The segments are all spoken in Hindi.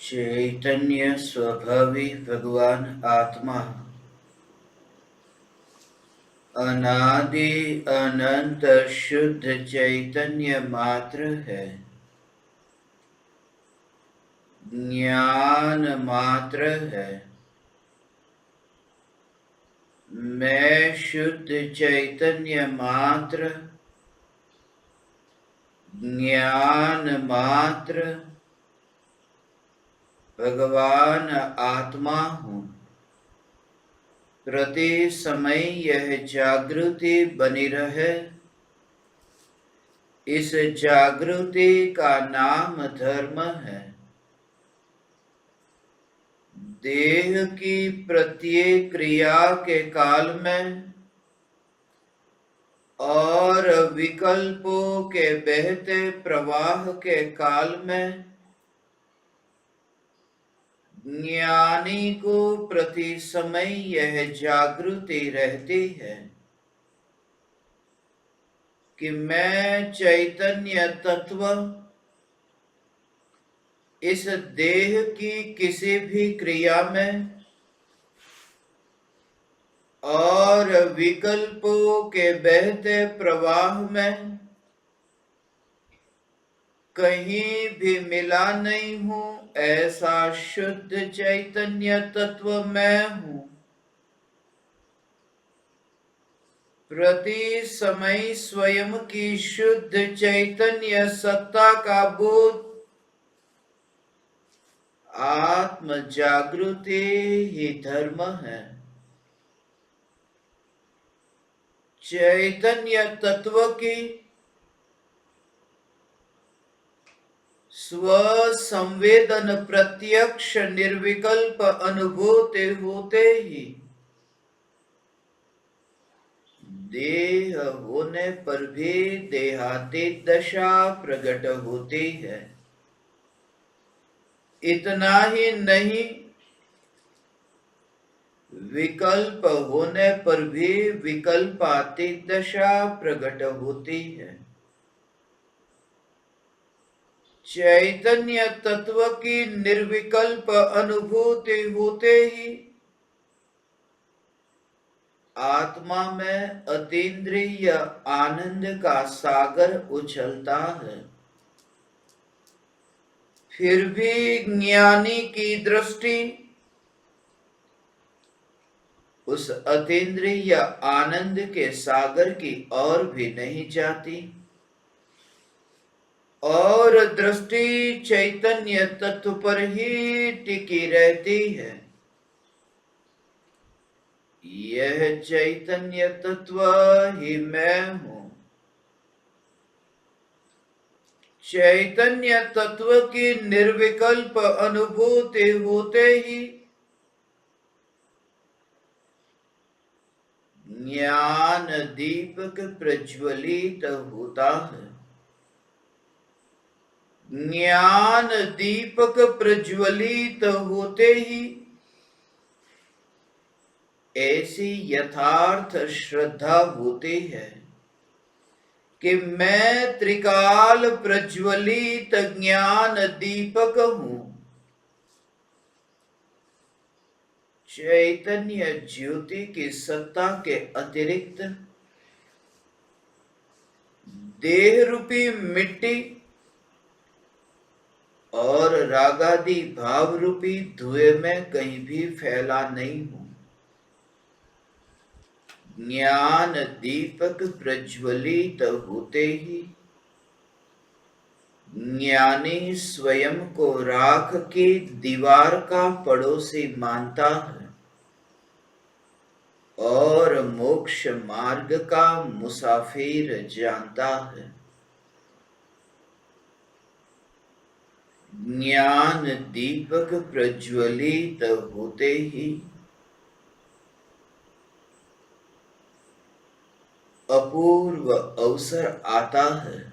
चैतन्य स्वभावी भगवान आत्मा अनादि अनंत शुद्ध चैतन्य मात्र है, ज्ञान मात्र है। मैं शुद्ध चैतन्य मात्र, ज्ञान मात्र, भगवान आत्मा हूँ। प्रति समय यह जागृति बनी रहे, इस जागृति का नाम धर्म है। देह की प्रत्येक क्रिया के काल में और विकल्पों के बहते प्रवाह के काल में ज्ञानी को प्रति समय यह जागृति रहती है कि मैं चैतन्य तत्व इस देह की किसी भी क्रिया में और विकल्पों के बहते प्रवाह में कहीं भी मिला नहीं हूं। ऐसा शुद्ध चैतन्य तत्व मैं हूं। प्रति समय स्वयं की शुद्ध चैतन्य सत्ता का बोध आत्म जागृति ही धर्म है। चैतन्य तत्व की स्व संवेदन प्रत्यक्ष निर्विकल्प अनुभूति होते ही देह होने पर भी देहातीत दशा प्रकट होती है। इतना ही नहीं, विकल्प होने पर भी विकल्पातीत दशा प्रकट होती है। चैतन्य तत्व की निर्विकल्प अनुभूति होते ही आत्मा में अतीन्द्रिय आनंद का सागर उछलता है। फिर भी ज्ञानी की दृष्टि उस अतीन्द्रिय आनंद के सागर की ओर भी नहीं जाती और दृष्टि चैतन्य तत्व पर ही टिकी रहती है। यह चैतन्य तत्व ही मैं हूं। चैतन्य तत्व की निर्विकल्प अनुभूति होते ही ज्ञान दीपक प्रज्वलित होता है। ज्ञान दीपक प्रज्वलित होते ही ऐसी यथार्थ श्रद्धा होती है कि मैं त्रिकाल प्रज्वलित ज्ञान दीपक हूं। चैतन्य ज्योति की सत्ता के अतिरिक्त देह रूपी मिट्टी और रागादि भाव रूपी धुएं में कहीं भी फैला नहीं हूं। ज्ञान दीपक प्रज्वलित होते ही ज्ञानी स्वयं को राख की दीवार का पड़ोसी मानता है और मोक्ष मार्ग का मुसाफिर जानता है। ज्ञान दीपक प्रज्वलित होते ही अपूर्व अवसर आता है।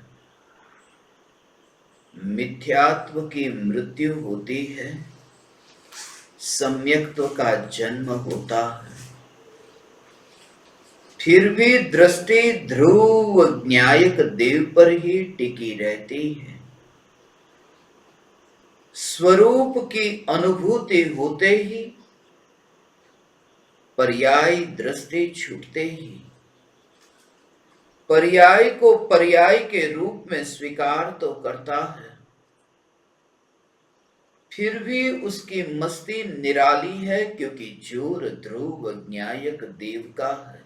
मिथ्यात्व की मृत्यु होती है, सम्यक्त्व का जन्म होता है। फिर भी दृष्टि ध्रुव न्यायक देव पर ही टिकी रहती है। स्वरूप की अनुभूति होते ही, पर्याय दृष्टि छूटते ही, पर्याय को पर्याय के रूप में स्वीकार तो करता है, फिर भी उसकी मस्ती निराली है, क्योंकि जोर ध्रुव न्यायक देव का है।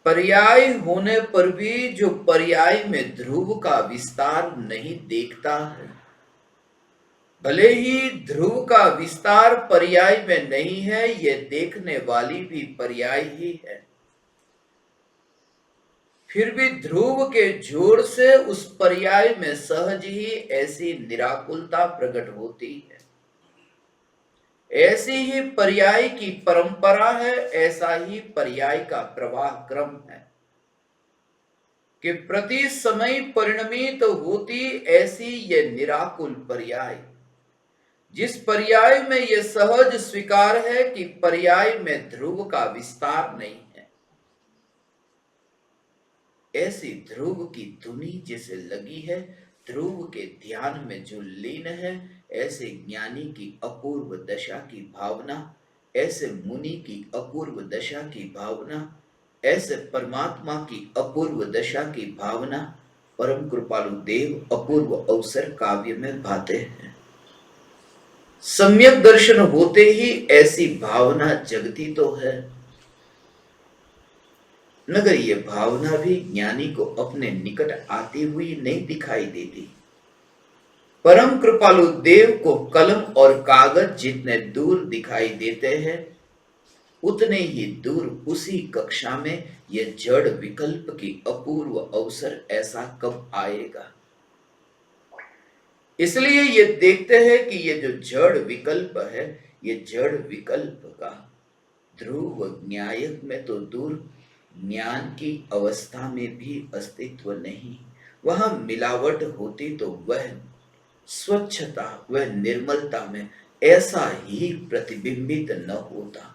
पर्याय होने पर भी जो पर्याय में ध्रुव का विस्तार नहीं देखता है, भले ही ध्रुव का विस्तार पर्याय में नहीं है, यह देखने वाली भी पर्याय ही है, फिर भी ध्रुव के जोर से उस पर्याय में सहज ही ऐसी निराकुलता प्रकट होती है। ऐसी ही पर्याय की परंपरा है, ऐसा ही पर्याय का प्रवाह क्रम है कि प्रति समय परिणमित होती ऐसी यह निराकुल पर्याय, जिस पर्याय में यह सहज स्वीकार है कि पर्याय में ध्रुव का विस्तार नहीं है। ऐसी ध्रुव की धुनी जिसे लगी है, ध्रुव के ध्यान में जो लीन है, ऐसे ज्ञानी की अपूर्व दशा की भावना, ऐसे मुनि की अपूर्व दशा की भावना, ऐसे परमात्मा की अपूर्व दशा की भावना परम कृपालु देव अपूर्व अवसर काव्य में भाते हैं। सम्यक दर्शन होते ही ऐसी भावना जगती तो है, मगर ये भावना भी ज्ञानी को अपने निकट आती हुई नहीं दिखाई देती। परम कृपालु देव को कलम और कागज जितने दूर दिखाई देते हैं, उतने ही दूर उसी कक्षा में यह जड़ विकल्प की अपूर्व अवसर ऐसा कब आएगा। इसलिए ये देखते हैं कि ये जो जड़ विकल्प है, ये जड़ विकल्प का ध्रुव न्यायक में तो दूर, ज्ञान की अवस्था में भी अस्तित्व नहीं। वहां मिलावट होती तो वह स्वच्छता, वह निर्मलता में ऐसा ही प्रतिबिंबित न होता।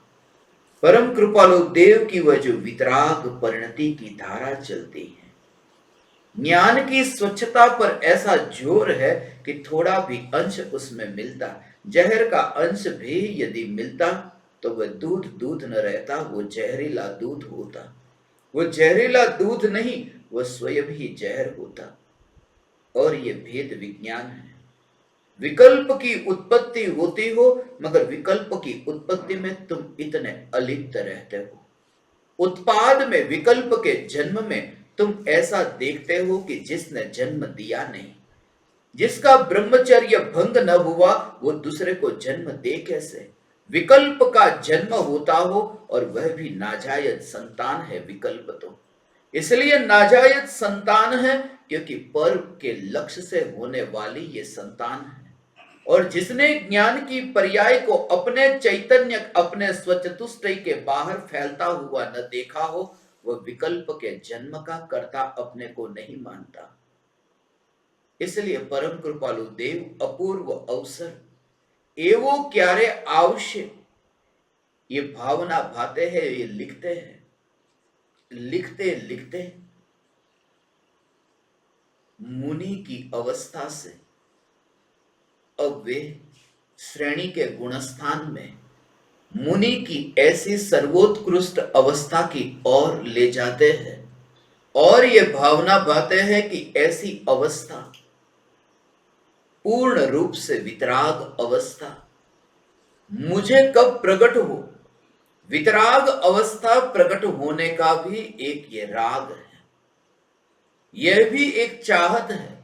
परम कृपालु देव की वह जो वितराग परिणति की धारा चलती है, ज्ञान की स्वच्छता पर ऐसा जोर है कि थोड़ा भी अंश उसमें मिलता, जहर का अंश भी यदि मिलता तो वह दूध दूध न रहता, वो जहरीला दूध होता। वो जहरीला दूध नहीं, वह स्वयं ही जहर होता। और ये भेद विज्ञान है। विकल्प की उत्पत्ति होती हो, मगर विकल्प की उत्पत्ति में तुम इतने अलिप्त रहते हो। उत्पाद में, विकल्प के जन्म में तुम ऐसा देखते हो कि जिसने जन्म दिया नहीं, जिसका ब्रह्मचर्य भंग न हुआ, वो दूसरे को जन्म दे कैसे। विकल्प का जन्म होता हो और वह भी नाजायज संतान है विकल्प तो, इसलिए नाजायज संतान है क्योंकि पर के लक्ष्य से होने वाली ये संतान है। और जिसने ज्ञान की पर्याय को अपने चैतन्य, अपने स्वचतुष्टय के बाहर फैलता हुआ न देखा हो, वह विकल्प के जन्म का कर्ता अपने को नहीं मानता। इसलिए परम कृपालु देव अपूर्व अवसर एवो क्यारे आवश्य, ये भावना भाते हैं, ये लिखते हैं। लिखते लिखते मुनि की अवस्था से अब वे श्रेणी के गुणस्थान में मुनि की ऐसी सर्वोत्कृष्ट अवस्था की ओर ले जाते हैं, और ये भावना भाते हैं कि ऐसी अवस्था पूर्ण रूप से वितराग अवस्था मुझे कब प्रकट हो। वितराग अवस्था प्रकट होने का भी एक ये राग है, यह भी एक चाहत है।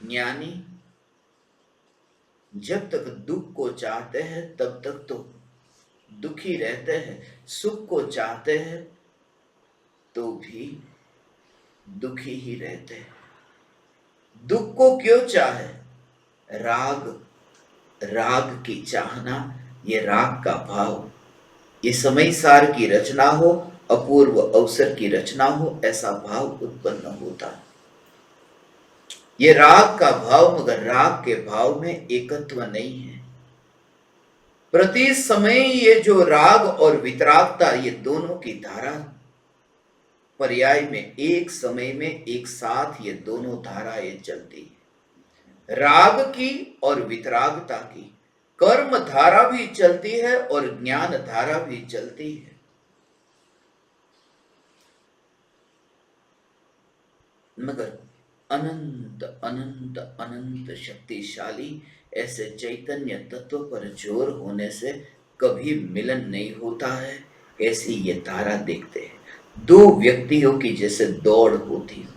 ज्ञानी जब तक दुख को चाहते हैं तब तक तो दुखी रहते हैं, सुख को चाहते हैं तो भी दुखी ही रहते हैं। दुख को क्यों चाहे? राग, राग की चाहना, ये राग का भाव, ये समय सार की रचना हो, अपूर्व अवसर की रचना हो, ऐसा भाव उत्पन्न होता है। ये राग का भाव, मगर राग के भाव में एकत्व नहीं है। प्रति समय ये जो राग और वितरागता, ये दोनों की धारा पर्याय में, एक समय में एक साथ ये दोनों धाराएं चलती है, राग की और वितरागता की। कर्म धारा भी चलती है और ज्ञान धारा भी चलती है। मगर अनंत अनंत अनंत शक्तिशाली ऐसे चैतन्य तत्व पर जोर होने से कभी मिलन नहीं होता है। ऐसी ये धारा देखते हैं, दो व्यक्तियों की जैसे दौड़ होती हो,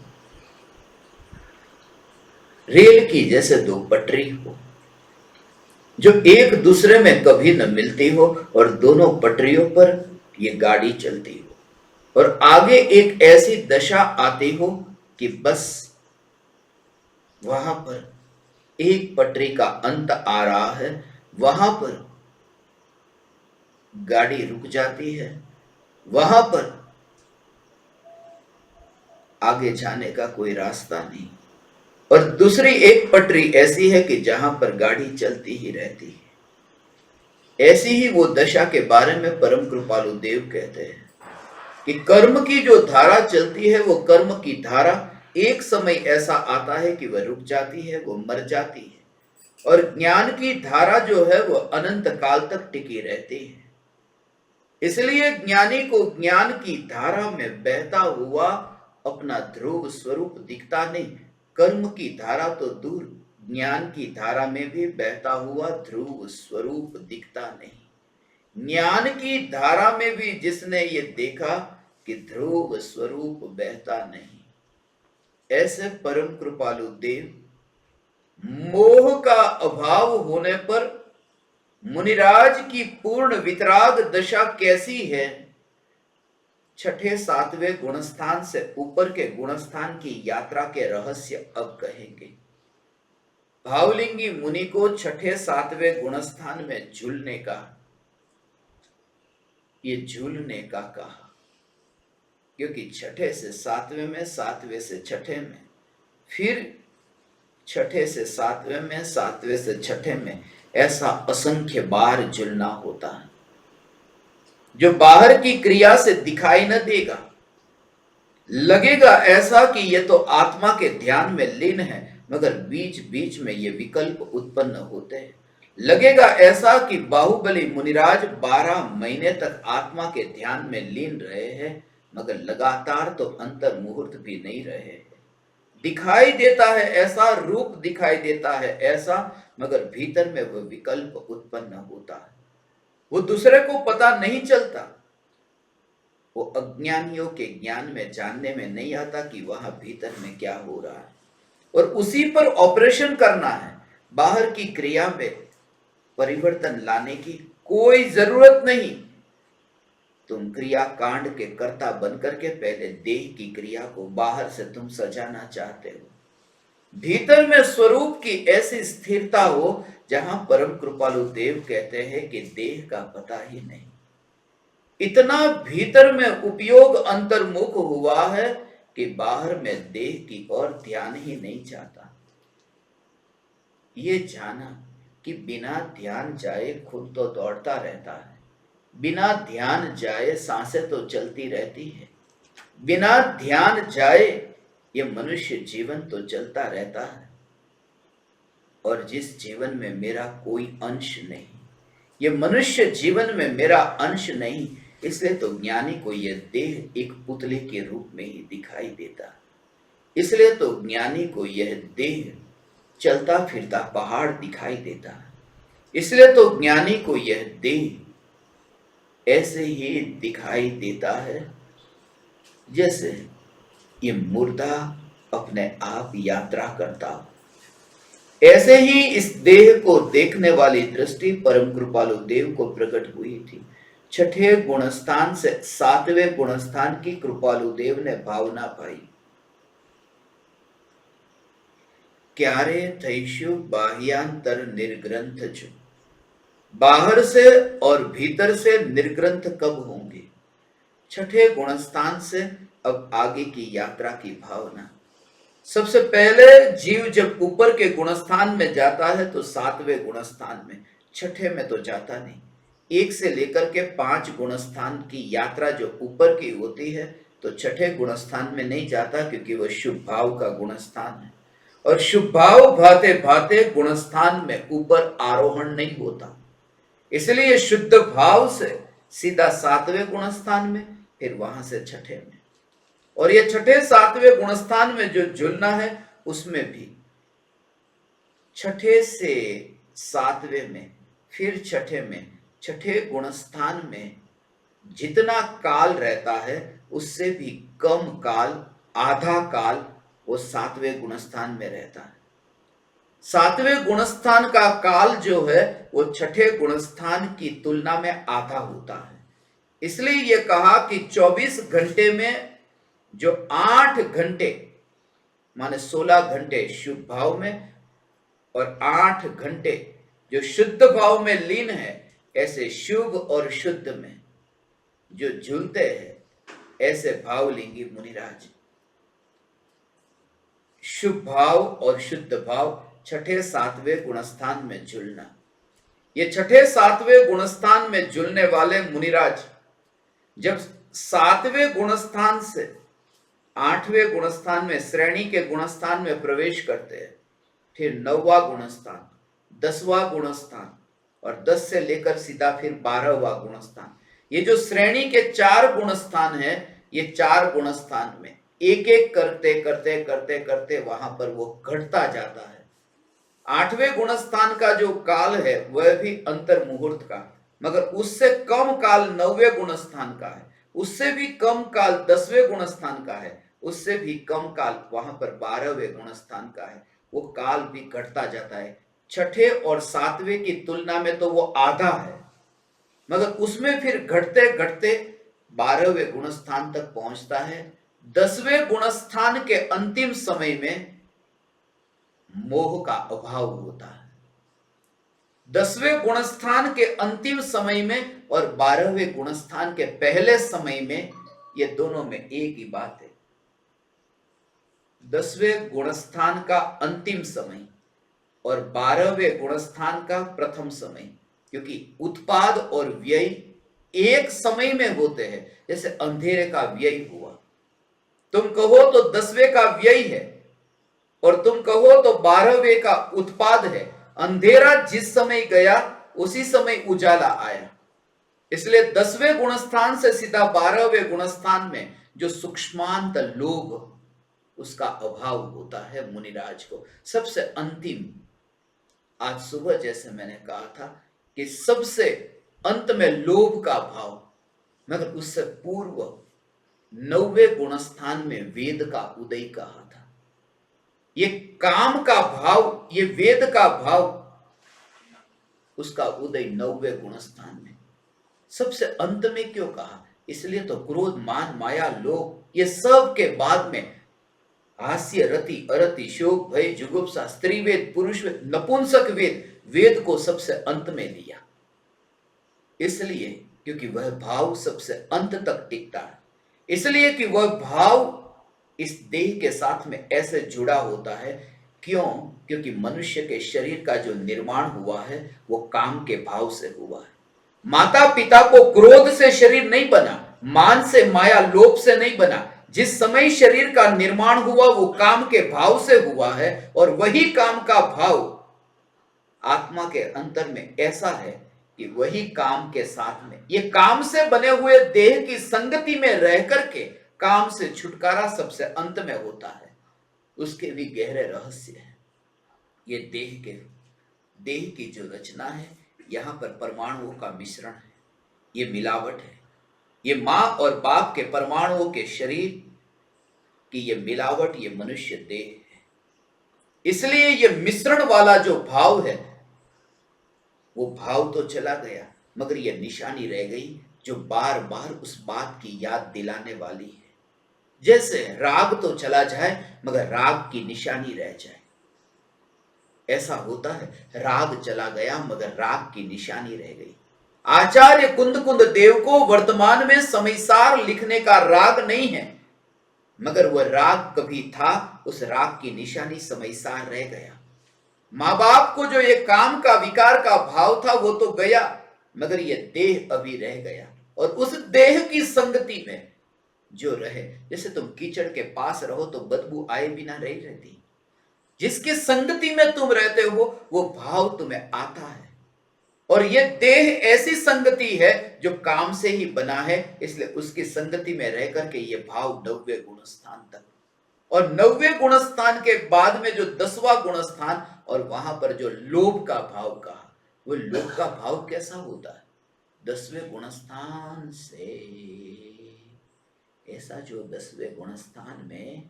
रेल की जैसे दो पटरी हो, जो एक दूसरे में कभी न मिलती हो, और दोनों पटरियों पर ये गाड़ी चलती हो, और आगे एक ऐसी दशा आती हो कि बस वहां पर एक पटरी का अंत आ रहा है, वहां पर गाड़ी रुक जाती है, वहां पर आगे जाने का कोई रास्ता नहीं। और दूसरी एक पटरी ऐसी है कि जहां पर गाड़ी चलती ही रहती है। ऐसी ही वो दशा के बारे में परम कृपालु देव कहते हैं कि कर्म की जो धारा चलती है, वो कर्म की धारा एक समय ऐसा आता है कि वह रुक जाती है, वो मर जाती है, और ज्ञान की धारा जो है वो अनंत काल तक टिकी रहती है। इसलिए ज्ञानी को ज्ञान की धारा में बहता हुआ अपना ध्रुव स्वरूप दिखता नहीं। कर्म की धारा तो दूर, ज्ञान की धारा में भी बहता हुआ ध्रुव स्वरूप दिखता नहीं। ज्ञान की धारा में भी जिसने ये देखा कि ध्रुव स्वरूप बहता नहीं, ऐसे परम कृपालु देव मोह का अभाव होने पर मुनिराज की पूर्ण वितराग दशा कैसी है, छठे सातवें गुणस्थान से ऊपर के गुणस्थान की यात्रा के रहस्य अब कहेंगे। भावलिंगी मुनि को छठे सातवें गुणस्थान में झूलने का, ये झूलने का कहा, क्योंकि छठे से सातवें में, सातवें से छठे में, फिर छठे से सातवें में, सातवें से छठे में, ऐसा असंख्य बार झूलना होता है, जो बाहर की क्रिया से दिखाई न देगा। लगेगा ऐसा कि ये तो आत्मा के ध्यान में लीन है, मगर बीच बीच में ये विकल्प उत्पन्न होते हैं। लगेगा ऐसा कि बाहुबली मुनिराज 12 महीने तक आत्मा के ध्यान में लीन रहे हैं, मगर लगातार तो अंतर मुहूर्त भी नहीं रहे हैं। दिखाई देता है ऐसा, रूप दिखाई देता है ऐसा, मगर भीतर में वह विकल्प उत्पन्न होता है। वो दूसरे को पता नहीं चलता, वो अज्ञानियों के ज्ञान में, जानने में नहीं आता कि वहां भीतर में क्या हो रहा है, और उसी पर ऑपरेशन करना है। बाहर की क्रिया में परिवर्तन लाने की कोई जरूरत नहीं। तुम क्रिया कांड के कर्ता बनकर के पहले देह की क्रिया को बाहर से तुम सजाना चाहते हो। भीतर में स्वरूप की ऐसी स्थिरता हो जहां परम कृपालु देव कहते हैं कि देह का पता ही नहीं। इतना भीतर में उपयोग अंतर्मुख हुआ है कि बाहर में देह की ओर ध्यान ही नहीं जाता। ये जाना कि बिना ध्यान जाए खुद तो दौड़ता रहता है, बिना ध्यान जाए सांसें तो चलती रहती है, बिना ध्यान जाए ये मनुष्य जीवन तो चलता रहता है। और जिस जीवन में मेरा कोई अंश नहीं, ये मनुष्य जीवन में मेरा अंश नहीं, इसलिए तो ज्ञानी को यह देह एक पुतले के रूप में ही दिखाई देता। इसलिए तो ज्ञानी को यह देह चलता फिरता पहाड़ दिखाई देता। इसलिए तो ज्ञानी को यह देह ऐसे ही दिखाई देता है जैसे ये मुर्दा अपने आप यात्रा करता हो। ऐसे ही इस देह को देखने वाली दृष्टि परम कृपालु देव को प्रकट हुई थी। छठे गुणस्थान से सातवें गुणस्थान की कृपालु देव ने भावना पाई। क्यारे थैशु बाह्यांतर निर्ग्रंथ जो, बाहर से और भीतर से निर्ग्रंथ कब होंगे। छठे गुणस्थान से अब आगे की यात्रा की भावना। सबसे पहले जीव जब ऊपर के गुणस्थान में जाता है तो सातवें गुणस्थान में, छठे में तो जाता नहीं। 1 से लेकर के 5 गुणस्थान की यात्रा जो ऊपर की होती है, तो छठे गुणस्थान में नहीं जाता, क्योंकि वह शुभ भाव का गुणस्थान है, और शुभ भाव भाते भाते गुणस्थान में ऊपर आरोहण नहीं होता। इसलिए शुद्ध भाव से सीधा सातवें गुणस्थान में, फिर वहां से छठे में, और ये छठे सातवें गुणस्थान में जो झूलना है, उसमें भी छठे से सातवें में, फिर छठे में, छठे गुणस्थान में जितना काल रहता है उससे भी कम काल, आधा काल वो सातवें गुणस्थान में रहता है। सातवें गुणस्थान का काल जो है वो छठे गुणस्थान की तुलना में आधा होता है। इसलिए यह कहा कि 24 घंटे में जो 8 घंटे माने 16 घंटे शुभ भाव में और 8 घंटे जो शुद्ध भाव में लीन है, ऐसे शुभ और शुद्ध में जो झूलते हैं, ऐसे भावलिंगी मुनिराज। शुभ भाव और शुद्ध भाव छठे सातवें गुणस्थान में झूलना। ये छठे सातवें गुणस्थान में झूलने वाले मुनिराज जब सातवें गुणस्थान से आठवें गुणस्थान में, श्रेणी के गुणस्थान में प्रवेश करते हैं, फिर 9वां गुणस्थान, 10वां गुणस्थान और 10 से लेकर सीधा फिर 12वां गुणस्थान, ये जो श्रेणी के 4 गुणस्थान हैं, ये 4 गुणस्थान में एक एक करते करते करते करते वहां पर वो घटता जाता है। 8वें गुणस्थान का जो काल है वह भी अंतर मुहूर्त का, मगर उससे कम काल 9वें गुणस्थान का है, उससे भी कम काल 10वें गुणस्थान का है, उससे भी कम काल वहां पर 12वें गुणस्थान का है। वो काल भी घटता जाता है। छठे और सातवें की तुलना में तो वो आधा है, मगर उसमें फिर घटते घटते 12वें गुणस्थान तक पहुंचता है। 10वें गुणस्थान के अंतिम समय में मोह का अभाव होता है। 10वें गुणस्थान के अंतिम समय में और 12वें गुणस्थान के पहले समय में, ये दोनों में एक ही बात है। 10वें गुणस्थान का अंतिम समय और 12वें गुणस्थान का प्रथम समय, क्योंकि उत्पाद और व्यय एक समय में होते हैं। जैसे अंधेरे का व्यय हुआ, तुम कहो तो 10वें का व्यय है और तुम कहो तो 12वें का उत्पाद है। अंधेरा जिस समय गया उसी समय उजाला आया। इसलिए 10वें गुणस्थान से सीधा 12वें गुणस्थान में जो सूक्ष्मांत लोभ, उसका अभाव होता है मुनिराज को। सबसे अंतिम, आज सुबह जैसे मैंने कहा था कि सबसे अंत में लोभ का भाव, मगर उससे पूर्व 9वें गुणस्थान में वेद का उदय कहा था। ये काम का भाव, ये वेद का भाव, उसका उदय 9वें गुणस्थान में। सबसे अंत में क्यों कहा? इसलिए तो क्रोध, मान, माया, लोभ, ये सब के बाद में हास्य, रति, अरति, शोक, भय, जुगुप्सा, स्त्री वेद, पुरुष वेद, नपुंसक वेद, वेद को सबसे अंत में लिया। इसलिए क्योंकि वह भाव सबसे अंत तक टिकता है, इसलिए कि वह भाव इस देह के साथ में ऐसे जुड़ा होता है। क्यों? क्योंकि मनुष्य के शरीर का जो निर्माण हुआ है वो काम के भाव से हुआ है। माता पिता को क्रोध से शरीर नहीं बना, मान से, माया, लोभ से नहीं बना। जिस समय शरीर का निर्माण हुआ वो काम के भाव से हुआ है, और वही काम का भाव आत्मा के अंतर में ऐसा है कि वही काम के साथ में, ये काम से बने हुए देह की संगति में रह करके काम से छुटकारा सबसे अंत में होता है। उसके भी गहरे रहस्य हैं। ये देह की जो रचना है, यहां पर परमाणुओं का मिश्रण है, ये मिलावट है। ये मां और बाप के परमाणुओं के शरीर की ये मिलावट, ये मनुष्य देह है। इसलिए ये मिश्रण वाला जो भाव है, वो भाव तो चला गया, मगर ये निशानी रह गई जो बार बार उस बात की याद दिलाने वाली है। जैसे राग तो चला जाए मगर राग की निशानी रह जाए, ऐसा होता है। राग चला गया मगर राग की निशानी रह गई। आचार्य कुंद देव को वर्तमान में समयसार लिखने का राग नहीं है, मगर वह राग कभी था, उस राग की निशानी समयसार रह गया। मां बाप को जो ये काम का विकार का भाव था वो तो गया, मगर ये देह अभी रह गया, और उस देह की संगति में जो रहे, जैसे तुम कीचड़ के पास रहो तो बदबू आए बिना नहीं रहती। जिसकी संगति में तुम रहते हो वो भाव तुम्हें आता है। और ये देह ऐसी संगति है जो काम से ही बना है, इसलिए उसकी संगति में रह करके ये भाव 90 गुण स्थान तक, और 90 गुण स्थान के बाद में जो 10वां गुण स्थान, और वहां पर जो लोभ का भाव कहा, वो लोभ का भाव कैसा होता है? 10वें गुण स्थान से, ऐसा जो 10वें गुण स्थान में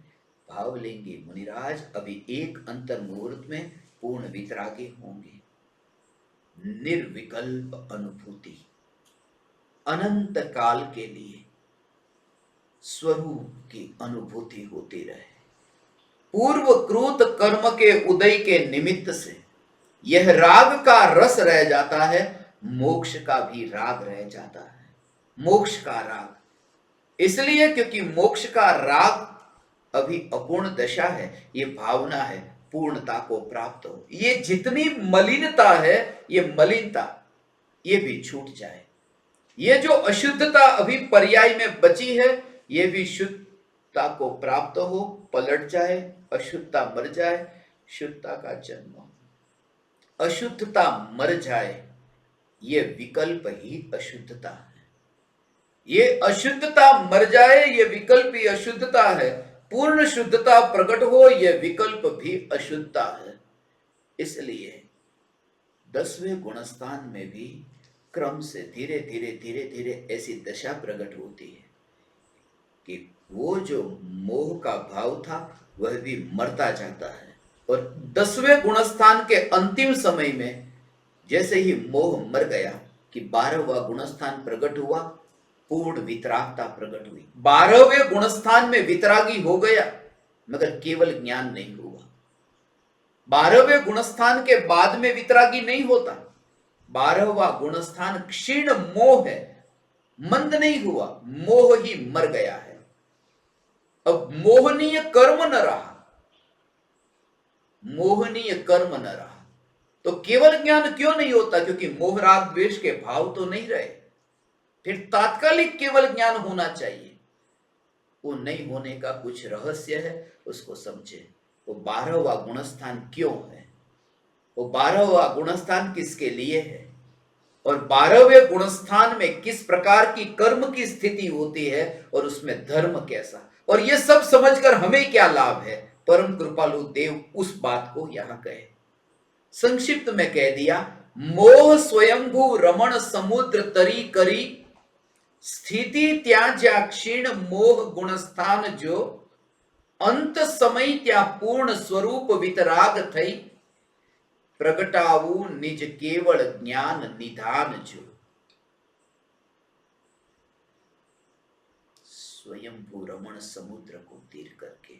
भाव लेंगे मुनिराज, अभी एक अंतर मुहूर्त में पूर्ण वितरागी होंगे। निर्विकल्प अनुभूति अनंत काल के लिए स्वरूप की अनुभूति होती रहे। पूर्व कृत कर्म के उदय के निमित्त से यह राग का रस रह जाता है, मोक्ष का भी राग रह जाता है। मोक्ष का राग इसलिए क्योंकि मोक्ष का राग अभी अपूर्ण दशा है, ये भावना है पूर्णता को प्राप्त हो। ये जितनी मलिनता है, ये मलिनता ये भी छूट जाए। ये जो अशुद्धता अभी पर्याय में बची है, ये भी शुद्धता को प्राप्त हो, पलट जाए, अशुद्धता मर जाए, शुद्धता का जन्म हो। अशुद्धता मर जाए, ये विकल्प ही अशुद्धता है। ये अशुद्धता मर जाए, ये विकल्प ही अशुद्धता है। पूर्ण शुद्धता प्रकट हो, यह विकल्प भी अशुद्धता है। इसलिए 10वें गुणस्थान में भी क्रम से धीरे धीरे धीरे धीरे ऐसी दशा प्रकट होती है कि वो जो मोह का भाव था वह भी मरता जाता है। और 10वें गुणस्थान के अंतिम समय में जैसे ही मोह मर गया कि 12वां गुणस्थान प्रकट हुआ, पूर्ण वितरागता प्रकट हुई। 12वें गुणस्थान में वितरागी हो गया, मगर केवल ज्ञान नहीं हुआ। 12वें गुणस्थान के बाद में वितरागी नहीं होता। 12वां गुणस्थान क्षीण मोह है, मंद नहीं हुआ, मोह ही मर गया है। अब मोहनीय कर्म न रहा, मोहनीय कर्म न रहा, तो केवल ज्ञान क्यों नहीं होता? क्योंकि मोह राग द्वेष के भाव तो नहीं रहे। फिर तात्कालिक केवल ज्ञान होना चाहिए। वो नहीं होने का कुछ रहस्य है, उसको समझे। वो 12वां गुणस्थान क्यों है, वो 12वां गुणस्थान किसके लिए है, और 12वें गुणस्थान में किस प्रकार की कर्म की स्थिति होती है, और उसमें धर्म कैसा, और ये सब समझकर हमें क्या लाभ है। परम कृपालु देव उस बात को यहां कहे। संक्षिप्त में कह दिया, मोह स्वयंभू रमण समुद्र तरी करी, स्थिति त्याज्या क्षीण मोह गुणस्थान जो, अंत समय त्या पूर्ण स्वरूप वितराग थई, प्रगटावू निज केवल ज्ञान निधान जो। स्वयंभू रमण समुद्र को तीर करके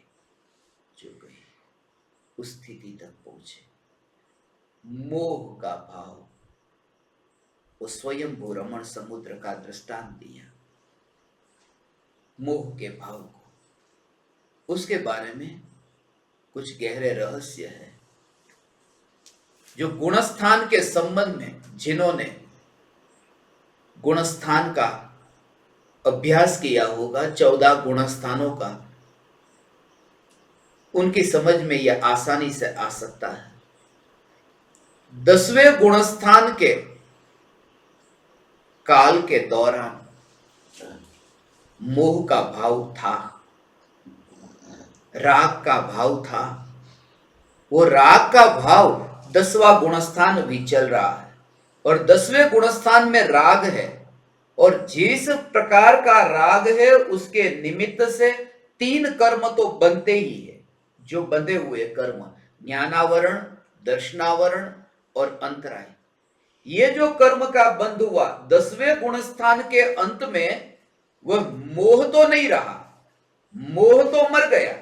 जो गए, उस स्थिति तक पहुंचे। मोह का भाव, वो स्वयंभू रमण समुद्र का दृष्टांत दिया मोह के भाव को। उसके बारे में कुछ गहरे रहस्य है जो गुणस्थान के संबंध में जिन्होंने गुणस्थान का अभ्यास किया होगा, 14 गुणस्थानों का, उनकी समझ में यह आसानी से आ सकता है। 10वें गुणस्थान के काल के दौरान मोह का भाव था, राग का भाव था। वो राग का भाव 10वां गुणस्थान भी चल रहा है, और 10वें गुणस्थान में राग है, और जिस प्रकार का राग है उसके निमित्त से 3 कर्म तो बनते ही है। जो बंधे हुए कर्म, ज्ञानावरण, दर्शनावरण और अंतराय, ये जो कर्म का बंध हुआ 10वें गुणस्थान के अंत में, वह मोह तो नहीं रहा, मोह तो मर गया,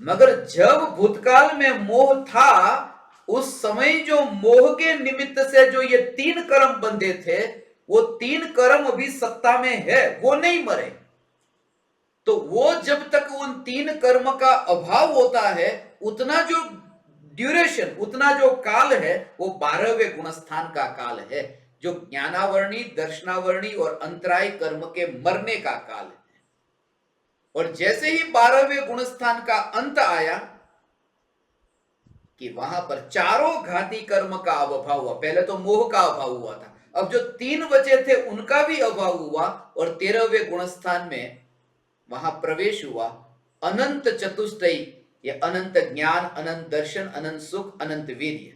मगर जब भूतकाल में मोह था, उस समय जो मोह के निमित्त से जो ये 3 कर्म बंधे थे, वो 3 कर्म भी सत्ता में है, वो नहीं मरे। तो वो जब तक उन 3 कर्म का अभाव होता है, उतना जो ड्यूरेशन, उतना जो काल है, वो 12वें गुणस्थान का काल है, जो ज्ञानावरणी, दर्शनावरणी और अंतराय कर्म के मरने का काल है। और जैसे ही 12वें गुणस्थान का अंत आया कि वहां पर चारों घाती कर्म का अभाव हुआ। पहले तो मोह का अभाव हुआ था, अब जो 3 बचे थे उनका भी अभाव हुआ और 13वें गुणस्थान में वहां प्रवेश हुआ अनंत चतुष्टयी, ये अनंत ज्ञान, अनंत दर्शन, अनंत सुख, अनंत वीर्य।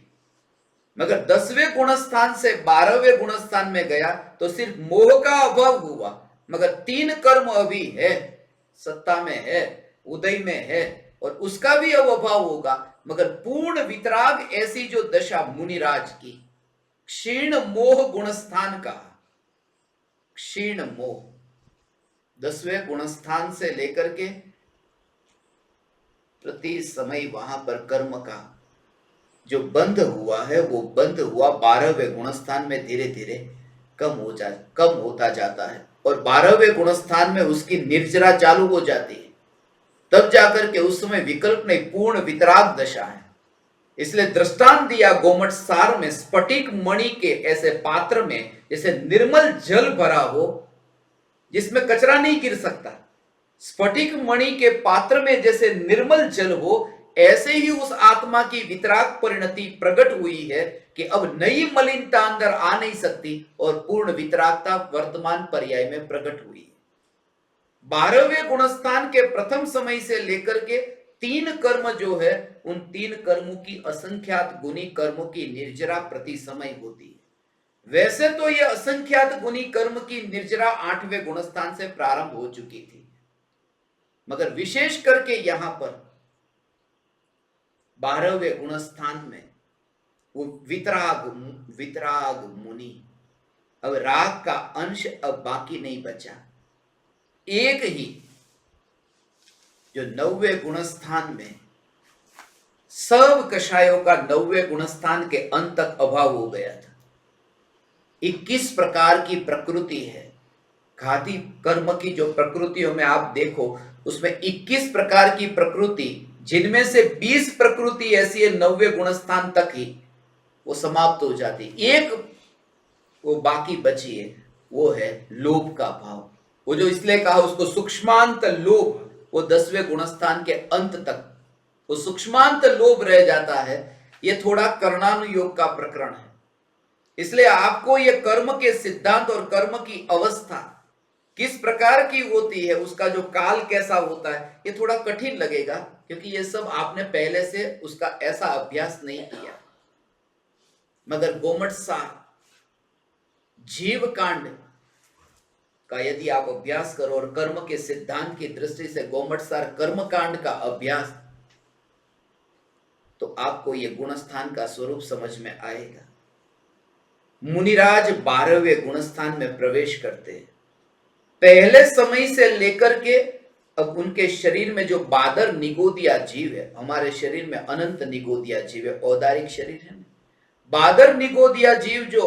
मगर 10वें गुणस्थान से 12वें गुणस्थान में गया तो सिर्फ मोह का अभाव हुआ, मगर 3 कर्म अभी है, सत्ता में है, उदय में है, और उसका भी अब अभाव होगा। मगर पूर्ण वितराग ऐसी जो दशा मुनिराज की, क्षीण मोह गुणस्थान का, क्षीण मोह 10वें गुणस्थान से लेकर के प्रति समय वहां पर कर्म का जो बंध हुआ है वो बंध हुआ 12वें गुणस्थान में धीरे धीरे कम होता जाता है, और 12वें गुणस्थान में उसकी निर्जरा चालू हो जाती है। तब जाकर के उस समय विकल्प नहीं, पूर्ण वितराग दशा है। इसलिए दृष्टांत दिया गोमट सार में, स्फटिक मणि के ऐसे पात्र में जैसे निर्मल जल भरा हो जिसमें कचरा नहीं गिर सकता, स्फटिक मणि के पात्र में जैसे निर्मल जल हो, ऐसे ही उस आत्मा की वितराग परिणति प्रकट हुई है कि अब नई मलिनता अंदर आ नहीं सकती और पूर्ण वितरागता वर्तमान पर्याय में प्रकट हुई है। 12वें गुणस्थान के प्रथम समय से लेकर के 3 कर्म जो है, उन 3 कर्मों की असंख्यात गुणी कर्मों की निर्जरा प्रति समय होती है। वैसे तो यह असंख्यात गुणी कर्म की निर्जरा 8वें गुणस्थान से प्रारंभ हो चुकी थी, मगर विशेष करके यहां पर 12वें गुणस्थान में वो वितराग मुनि, अब राग का अंश अब बाकी नहीं बचा। एक ही जो 9वें गुणस्थान में सब कषायों का 9वें गुणस्थान के अंत तक अभाव हो गया था। 21 प्रकार की प्रकृति है, घाती कर्म की जो प्रकृतियों में आप देखो उसमें 21 प्रकार की प्रकृति, जिनमें से 20 प्रकृति ऐसी है 9वें गुणस्थान तक ही वो समाप्त हो जाती, एक वो बाकी बची है, वो है लोभ का भाव। वो जो इसलिए कहा उसको सूक्ष्मांत लोभ, वो 10वें गुणस्थान के अंत तक वो सूक्ष्मांत लोभ रह जाता है। ये थोड़ा कर्णानुयोग का प्रकरण है, इसलिए आपको ये कर्म के सिद्धांत और कर्म की अवस्था किस प्रकार की होती है, उसका जो काल कैसा होता है, ये थोड़ा कठिन लगेगा, क्योंकि ये सब आपने पहले से उसका ऐसा अभ्यास नहीं किया। मगर गोमट सार जीव कांड का यदि आप अभ्यास करो और कर्म के सिद्धांत की दृष्टि से गोमट सार कर्म कांड का अभ्यास, तो आपको यह गुणस्थान का स्वरूप समझ में आएगा। मुनिराज 12वें गुणस्थान में प्रवेश करते हैं। पहले समय से लेकर के अब उनके शरीर में जो बादर निगोदिया जीव है, हमारे शरीर में अनंत निगोदिया जीव है, औदारिक शरीर है, बादर निगोदिया जीव जो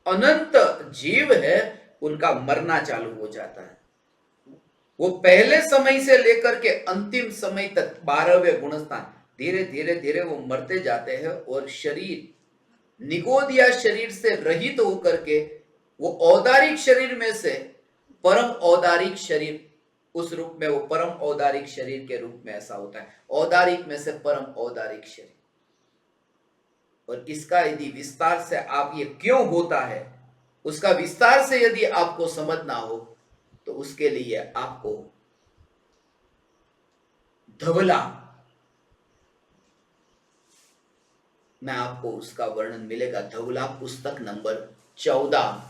अनंत जीव है, उनका मरना चालू हो जाता है। वो पहले समय से लेकर के अंतिम समय तक 12वें गुणस्थान धीरे धीरे धीरे वो मरते जाते हैं, और शरीर निगोदिया शरीर से रहित होकर के वो औदारिक शरीर में से परम औदारिक शरीर, उस रूप में वो परम औदारिक शरीर के रूप में ऐसा होता है, औदारिक में से परम औदारिक शरीर। और इसका यदि विस्तार से आप ये क्यों होता है, उसका विस्तार से यदि आपको समझना हो, तो उसके लिए आपको धवला, मैं आपको उसका वर्णन मिलेगा, धवला पुस्तक नंबर 14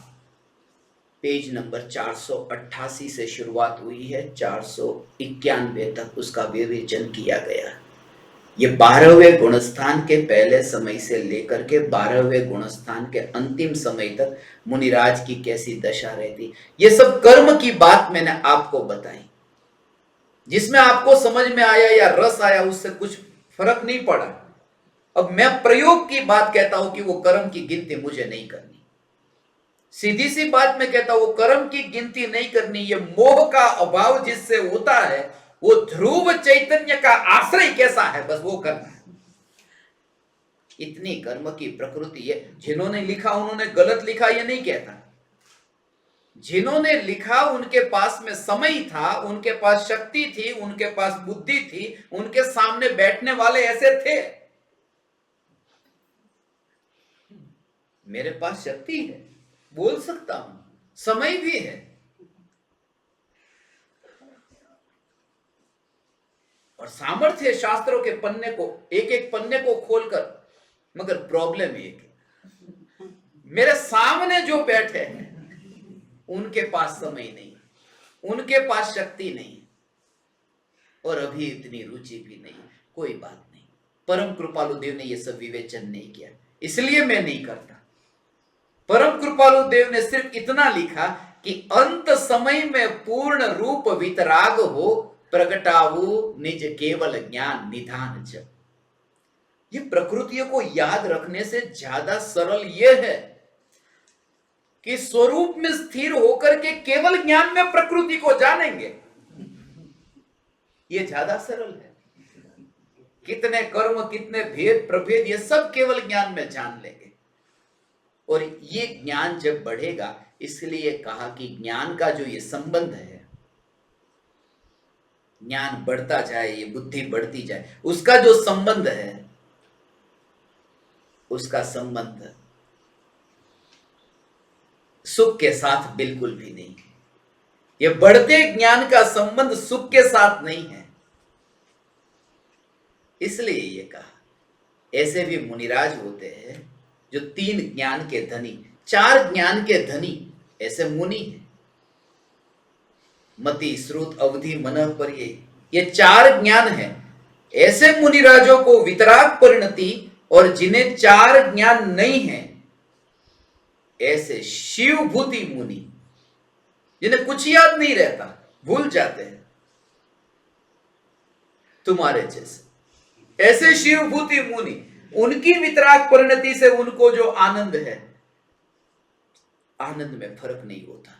पेज नंबर 488 से शुरुआत हुई है, 491 तक उसका विवेचन किया गया। ये 12वें गुणस्थान के पहले समय से लेकर के 12वें गुणस्थान के अंतिम समय तक मुनिराज की कैसी दशा रहती, ये सब कर्म की बात मैंने आपको बताई। जिसमें आपको समझ में आया या रस आया, उससे कुछ फर्क नहीं पड़ा। अब मैं प्रयोग की बात कहता हूं कि वो कर्म की गिनती मुझे नहीं करनी, सीधी सी बात मैं कहता हूं, वो कर्म की गिनती नहीं करनी। ये मोह का अभाव जिससे होता है, वो ध्रुव चैतन्य का आश्रय कैसा है, बस वो करना है। इतनी कर्म की प्रकृति है। जिन्होंने लिखा उन्होंने गलत लिखा, ये नहीं कहता, जिन्होंने लिखा उनके पास में समय था, उनके पास शक्ति थी, उनके पास बुद्धि थी, उनके सामने बैठने वाले ऐसे थे। मेरे पास शक्ति है, बोल सकता हूं, समय भी है, और सामर्थ्य है शास्त्रों के पन्ने को, एक एक पन्ने को खोलकर। मगर प्रॉब्लम एक है, मेरे सामने जो बैठे हैं उनके पास समय नहीं, उनके पास शक्ति नहीं, और अभी इतनी रुचि भी नहीं। कोई बात नहीं, परम कृपालु देव ने यह सब विवेचन नहीं किया, इसलिए मैं नहीं करता। परम कृपालु देव ने सिर्फ इतना लिखा कि अंत समय में पूर्ण रूप वितराग हो, प्रगटावु निज केवल ज्ञान निधान च। ये प्रकृतियों को याद रखने से ज्यादा सरल यह है कि स्वरूप में स्थिर होकर के केवल ज्ञान में प्रकृति को जानेंगे। ये ज्यादा सरल है। कितने कर्म, कितने भेद प्रभेद, ये सब केवल ज्ञान में जान लेंगे। और ये ज्ञान जब बढ़ेगा, इसलिए कहा कि ज्ञान का जो ये संबंध है, ज्ञान बढ़ता जाए, ये बुद्धि बढ़ती जाए, उसका जो संबंध है, उसका संबंध सुख के साथ बिल्कुल भी नहीं है। ये बढ़ते ज्ञान का संबंध सुख के साथ नहीं है। इसलिए ये कहा, ऐसे भी मुनिराज होते हैं जो 3 ज्ञान के धनी, 4 ज्ञान के धनी, ऐसे मुनि हैं। मति, श्रुत, अवधि, मनः, पर्यय, ये 4 ज्ञान हैं। ऐसे मुनिराजों को वितराग परिणति, और जिन्हें 4 ज्ञान नहीं है, ऐसे शिवभूति मुनि, जिन्हें कुछ याद नहीं रहता, भूल जाते हैं, तुम्हारे जैसे ऐसे शिवभूति मुनि, उनकी वितराग परिणति से उनको जो आनंद है, आनंद में फर्क नहीं होता।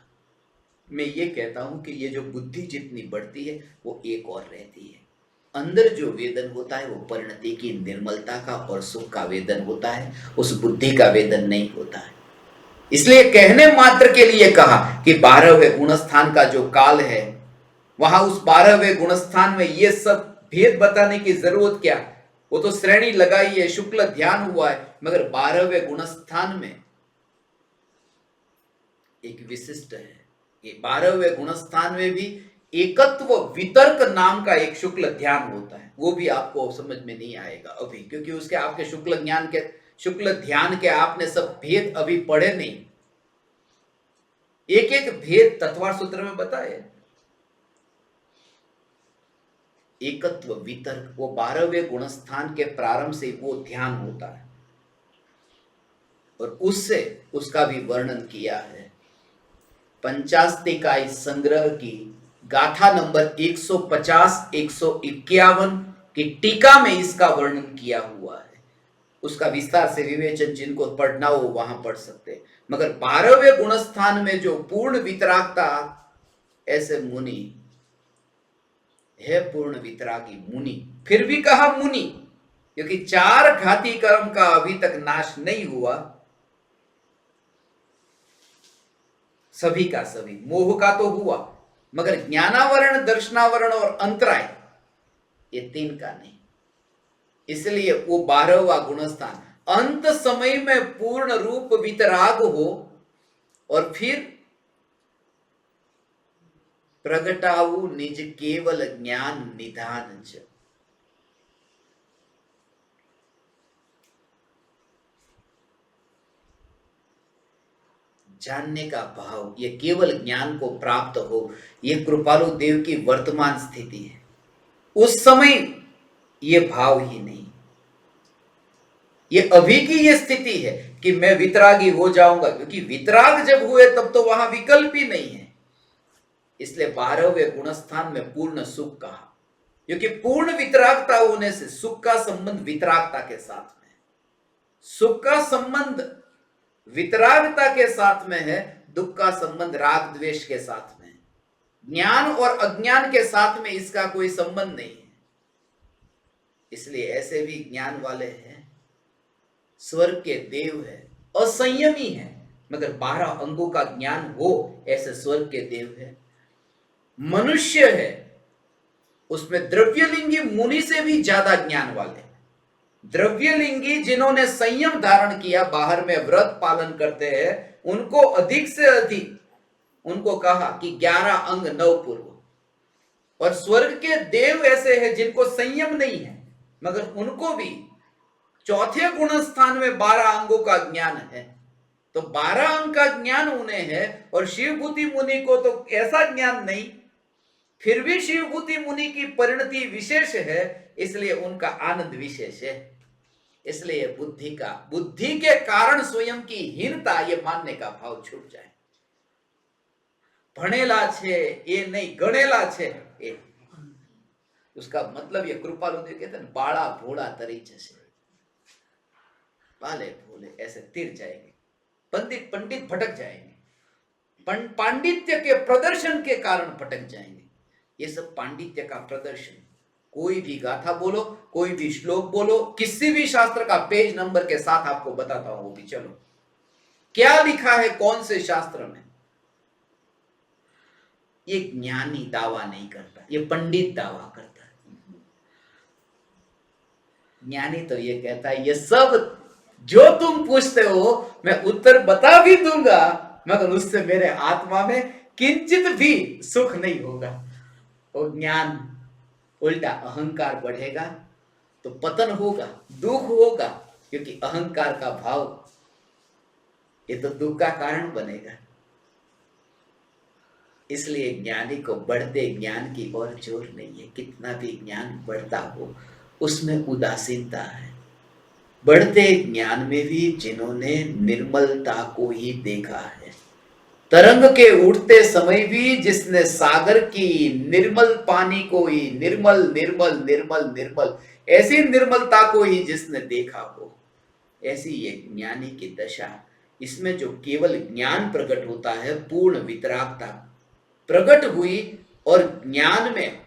मैं ये कहता हूं कि ये जो बुद्धि जितनी बढ़ती है, वो एक और रहती है। अंदर जो वेदन होता है वो परिणति की निर्मलता का और सुख का वेदन होता है, उस बुद्धि का वेदन नहीं होता है। इसलिए कहने मात्र के लिए कहा कि 12वें गुणस्थान का जो काल है, वहां उस 12वें गुणस्थान में ये सब भेद बताने की जरूरत क्या? वो तो श्रेणी लगाई है, शुक्ल ध्यान हुआ है, मगर 12वें गुणस्थान में एक विशिष्ट है। ये 12वें गुणस्थान में भी एकत्व वितर्क नाम का एक शुक्ल ध्यान होता है। वो भी आपको समझ में नहीं आएगा अभी, क्योंकि उसके आपके शुक्ल ध्यान के आपने सब भेद अभी पढ़े नहीं। एक एक भेद तत्वार सूत्र में बताए। एकत्व वितर्क, वो 12वें गुणस्थान के प्रारंभ से वो ध्यान होता है, और उससे उसका भी वर्णन किया है। पंचास्तिका इस संग्रह की गाथा नंबर 150, 151 की टीका में इसका वर्णन किया हुआ है। उसका विस्तार से विवेचन जिनको पढ़ना हो वहां पढ़ सकते। मगर 12वें गुणस्थान में जो पूर्ण वितरागता, ऐसे मुनि है, पूर्ण वितरागी मुनि। फिर भी कहा मुनि, क्योंकि 4 घाती कर्म का अभी तक नाश नहीं हुआ। सभी का सभी, मोह का तो हुआ, मगर ज्ञानावरण, दर्शनावरण और अंतराय, ये 3 का नहीं। इसलिए वो 12वां गुणस्थान, अंत समय में पूर्ण रूप वितराग हो, और फिर प्रगटाऊ निज केवल ज्ञान निधान च। जानने का भाव, ये केवल ज्ञान को प्राप्त हो, ये कृपालु देव की वर्तमान स्थिति है। उस समय ये भाव ही नहीं, ये अभी की ये स्थिति है कि मैं वितरागी हो जाऊंगा, क्योंकि वितराग जब हुए तब तो वहां विकल्प ही नहीं है। इसलिए 12वें गुणस्थान में पूर्ण सुख कहा, क्योंकि पूर्ण वितरागता होने से सुख का संबंध वितरागता के साथ में, सुख का संबंध वितरागता के साथ में है, दुख का संबंध राग द्वेष के साथ में। ज्ञान और अज्ञान के साथ में इसका कोई संबंध नहीं है। इसलिए ऐसे भी ज्ञान वाले हैं, स्वर्ग के देव है, असंयमी है, मगर 12 अंगों का ज्ञान हो ऐसे स्वर्ग के देव है। मनुष्य है, उसमें द्रव्यलिंगी मुनि से भी ज्यादा ज्ञान वाले। द्रव्यलिंगी जिन्होंने संयम धारण किया, बाहर में व्रत पालन करते हैं, उनको अधिक से अधिक उनको कहा कि 11 अंग 9 पूर्व। और स्वर्ग के देव ऐसे हैं जिनको संयम नहीं है, मगर उनको भी चौथे गुण स्थान में 12 अंगों का ज्ञान है। तो 12 अंग का ज्ञान उन्हें है, और शिवभूति मुनि को तो ऐसा ज्ञान नहीं, फिर भी शिवभूति मुनि की परिणति विशेष है, इसलिए उनका आनंद विशेष है। इसलिए बुद्धि के कारण स्वयं की हीनता, ये मानने का भाव छूट जाए। भणेला छे ये नहीं, गणेला छे ये, उसका मतलब ये कृपालु जो कहते हैं बाड़ा भोड़ा तरी जैसे, पाले भोले ऐसे तिर जाएंगे, पंडित भटक जाएंगे, पांडित्य के प्रदर्शन के कारण भटक जाएंगे। ये सब पांडित्य का प्रदर्शन। कोई भी गाथा बोलो, कोई भी श्लोक बोलो, किसी भी शास्त्र का पेज नंबर के साथ आपको बताता हूं, वो भी चलो क्या लिखा है कौन से शास्त्र में। ये ज्ञानी दावा नहीं करता, ये पंडित दावा करता है। ज्ञानी तो ये कहता है ये सब जो तुम पूछते हो मैं उत्तर बता भी दूंगा, मगर उससे मेरे आत्मा में किंचित भी सुख नहीं होगा। और ज्ञान उल्टा अहंकार बढ़ेगा तो पतन होगा, दुख होगा, क्योंकि अहंकार का भाव ये तो दुख का कारण बनेगा। इसलिए ज्ञानी को बढ़ते ज्ञान की ओर जोर नहीं है। कितना भी ज्ञान बढ़ता हो उसमें उदासीनता है। बढ़ते ज्ञान में भी जिन्होंने निर्मलता को ही देखा है, तरंग के उठते समय भी जिसने सागर की निर्मल पानी को ही निर्मल निर्मल निर्मल निर्मल ऐसी निर्मलता को ही जिसने देखा हो, ऐसी ये ज्ञानी की दशा। इसमें जो केवल ज्ञान प्रकट होता है, पूर्ण वितरागता प्रकट हुई, और ज्ञान में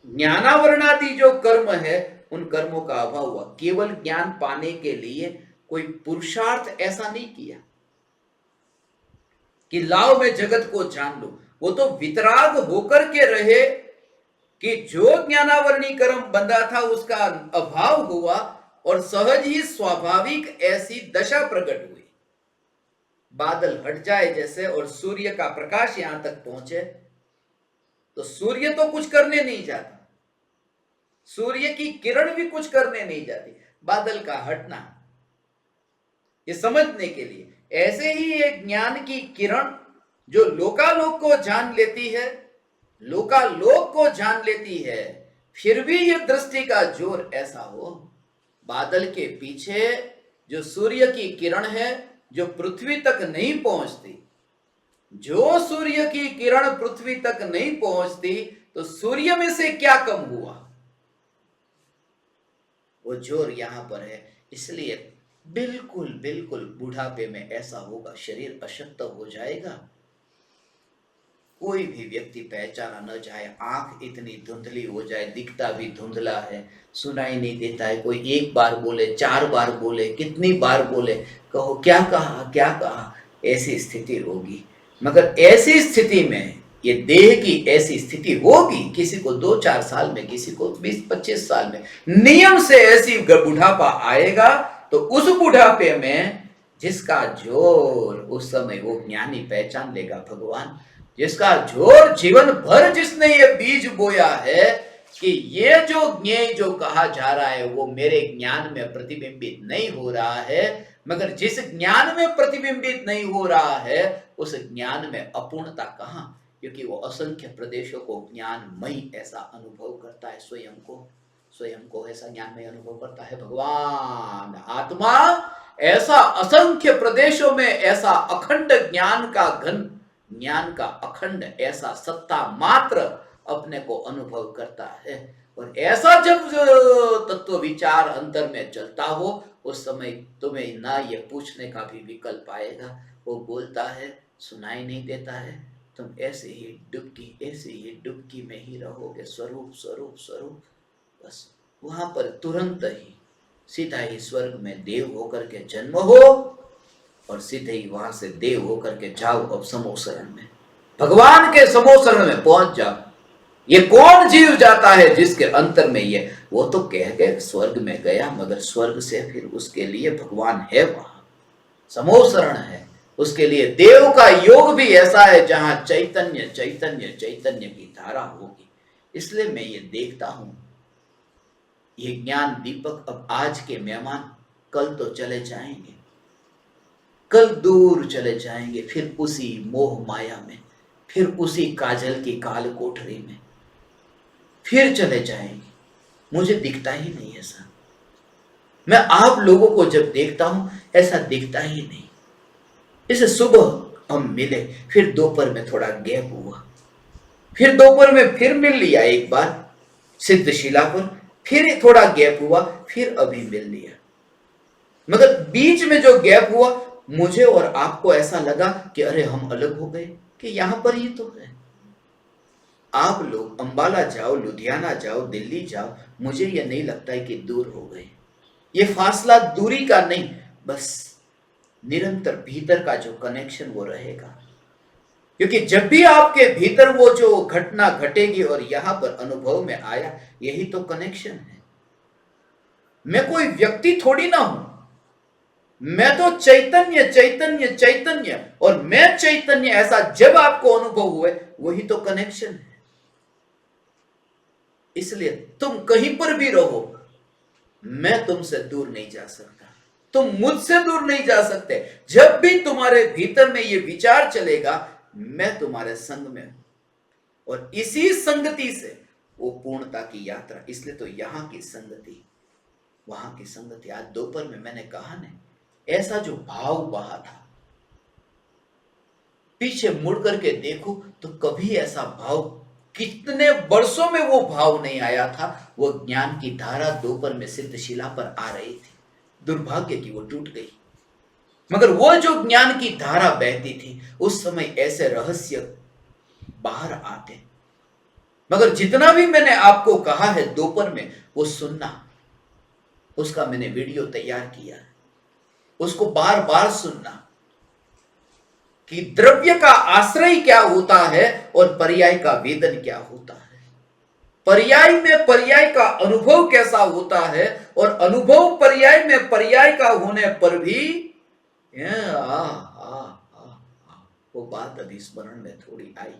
ज्ञानावरणादि जो कर्म है उन कर्मों का अभाव हुआ। केवल ज्ञान पाने के लिए कोई पुरुषार्थ ऐसा नहीं किया कि लाओ मैं जगत को जान लूं। वो तो वितराग होकर के रहे कि जो ज्ञानावरणी कर्म बंधा था उसका अभाव हुआ, और सहज ही स्वाभाविक ऐसी दशा प्रकट हुई। बादल हट जाए जैसे और सूर्य का प्रकाश यहां तक पहुंचे, तो सूर्य तो कुछ करने नहीं जाता, सूर्य की किरण भी कुछ करने नहीं जाती, बादल का हटना ये समझने के लिए। ऐसे ही एक ज्ञान की किरण जो लोकालोक को जान लेती है, लोकालोक को जान लेती है, फिर भी ये दृष्टि का जोर ऐसा हो, बादल के पीछे जो सूर्य की किरण है जो पृथ्वी तक नहीं पहुंचती, जो सूर्य की किरण पृथ्वी तक नहीं पहुंचती, तो सूर्य में से क्या कम हुआ, वो जोर यहां पर है। इसलिए बिल्कुल बिल्कुल बुढ़ापे में ऐसा होगा, शरीर अशक्त हो जाएगा, कोई भी व्यक्ति पहचाना न जाए, आंख इतनी धुंधली हो जाए, दिखता भी धुंधला है, सुनाई नहीं देता है, कोई एक बार बोले, 4 बार बोले, कितनी बार बोले, कहो क्या कहा क्या कहा, ऐसी स्थिति होगी। मगर ऐसी स्थिति में ये देह की ऐसी स्थिति होगी, किसी को 2-4 साल में, किसी को 20-25 साल में, नियम से ऐसी बुढ़ापा आएगा। तो उस बुढ़ापे में जिसका जोर उस समय वो ज्ञानी पहचान लेगा भगवान, जिसका जोर जीवन भर जिसने ये बीज बोया है कि ये जो ज्ञेय जो कहा जा रहा है वो मेरे ज्ञान में प्रतिबिंबित नहीं हो रहा है, मगर जिस ज्ञान में प्रतिबिंबित नहीं हो रहा है उस ज्ञान में अपूर्णता कहां, क्योंकि वो असंख्य प्रदेशों को ज्ञानमय ऐसा अनुभव करता है, स्वयं को ऐसा ज्ञानमय अनुभव करता है भगवान। आत्मा ऐसा असंख्य प्रदेशों में ऐसा अखंड ज्ञान का घन, ज्ञान का अखंड ऐसा सत्ता मात्र अपने को अनुभव करता है। और ऐसा जब तत्व विचार अंतर में चलता हो उस समय तुम्हें ना ये पूछने का भी विकल्प आएगा। वो बोलता है, सुनाई नहीं देता है, तुम ऐसे ही डुबकी में ही रहोगे, स्वरूप स्वरूप स्वरूप। बस वहां पर तुरंत ही सीधा ही स्वर्ग में देव होकर के जन्म हो, और सीधे ही वहां से देव होकर के जाओ अब समोसरण में, भगवान के समोसरण में पहुंच जाओ। ये कौन जीव जाता है जिसके अंतर में ये, वो तो कह गए स्वर्ग में गया, मगर स्वर्ग से फिर उसके लिए भगवान है वहां, समोसरण है उसके लिए। देव का योग भी ऐसा है जहां चैतन्य चैतन्य चैतन्य की धारा होगी। इसलिए मैं ये देखता हूं, ये ज्ञान दीपक अब आज के मेहमान कल तो चले जाएंगे, कल दूर चले जाएंगे, फिर उसी मोह माया में, फिर उसी काजल की काल कोठरी में फिर चले जाएंगे। मुझे दिखता ही नहीं ऐसा। मैं आप लोगों को जब देखता हूं ऐसा दिखता ही नहीं। इसे सुबह हम मिले, फिर दोपहर में थोड़ा गैप हुआ, फिर दोपहर में फिर मिल लिया एक बार सिद्धशिला पर, फिर थोड़ा गैप हुआ, फिर अभी मिल लिया। मगर बीच में जो गैप हुआ, मुझे और आपको ऐसा लगा कि अरे हम अलग हो गए, कि यहां पर ही तो है। आप लोग अंबाला जाओ, लुधियाना जाओ, दिल्ली जाओ, मुझे यह नहीं लगता है कि दूर हो गए। ये फासला दूरी का नहीं, बस निरंतर भीतर का जो कनेक्शन वो रहेगा। क्योंकि जब भी आपके भीतर वो जो घटना घटेगी और यहां पर अनुभव में आया, यही तो कनेक्शन है। मैं कोई व्यक्ति थोड़ी ना हूं, मैं तो चैतन्य चैतन्य चैतन्य, और मैं चैतन्य, ऐसा जब आपको अनुभव हुए वही तो कनेक्शन है। इसलिए तुम कहीं पर भी रहो, मैं तुमसे दूर नहीं जा सकता, तुम मुझसे दूर नहीं जा सकते। जब भी तुम्हारे भीतर में ये विचार चलेगा, मैं तुम्हारे संग में हूं, और इसी संगति से वो पूर्णता की यात्रा। इसलिए तो यहां की संगति, वहां की संगति। आज दोपहर में मैंने कहा ना, ऐसा जो भाव बहा था, पीछे मुड़ करके देखो तो कभी ऐसा भाव, कितने वर्षों में वो भाव नहीं आया था। वो ज्ञान की धारा दोपहर में सिद्धशिला पर आ रही थी, दुर्भाग्य की वो टूट गई। मगर वो जो ज्ञान की धारा बहती थी, उस समय ऐसे रहस्य बाहर आते। मगर जितना भी मैंने आपको कहा है दोपहर में, वो सुनना, उसका मैंने वीडियो तैयार किया, उसको बार बार सुनना, कि द्रव्य का आश्रय क्या होता है और पर्याय का वेदन क्या होता है, पर्याय में पर्याय का अनुभव कैसा होता है, और अनुभव पर्याय में पर्याय का होने पर भी वो बात अभी स्मरण में थोड़ी आई,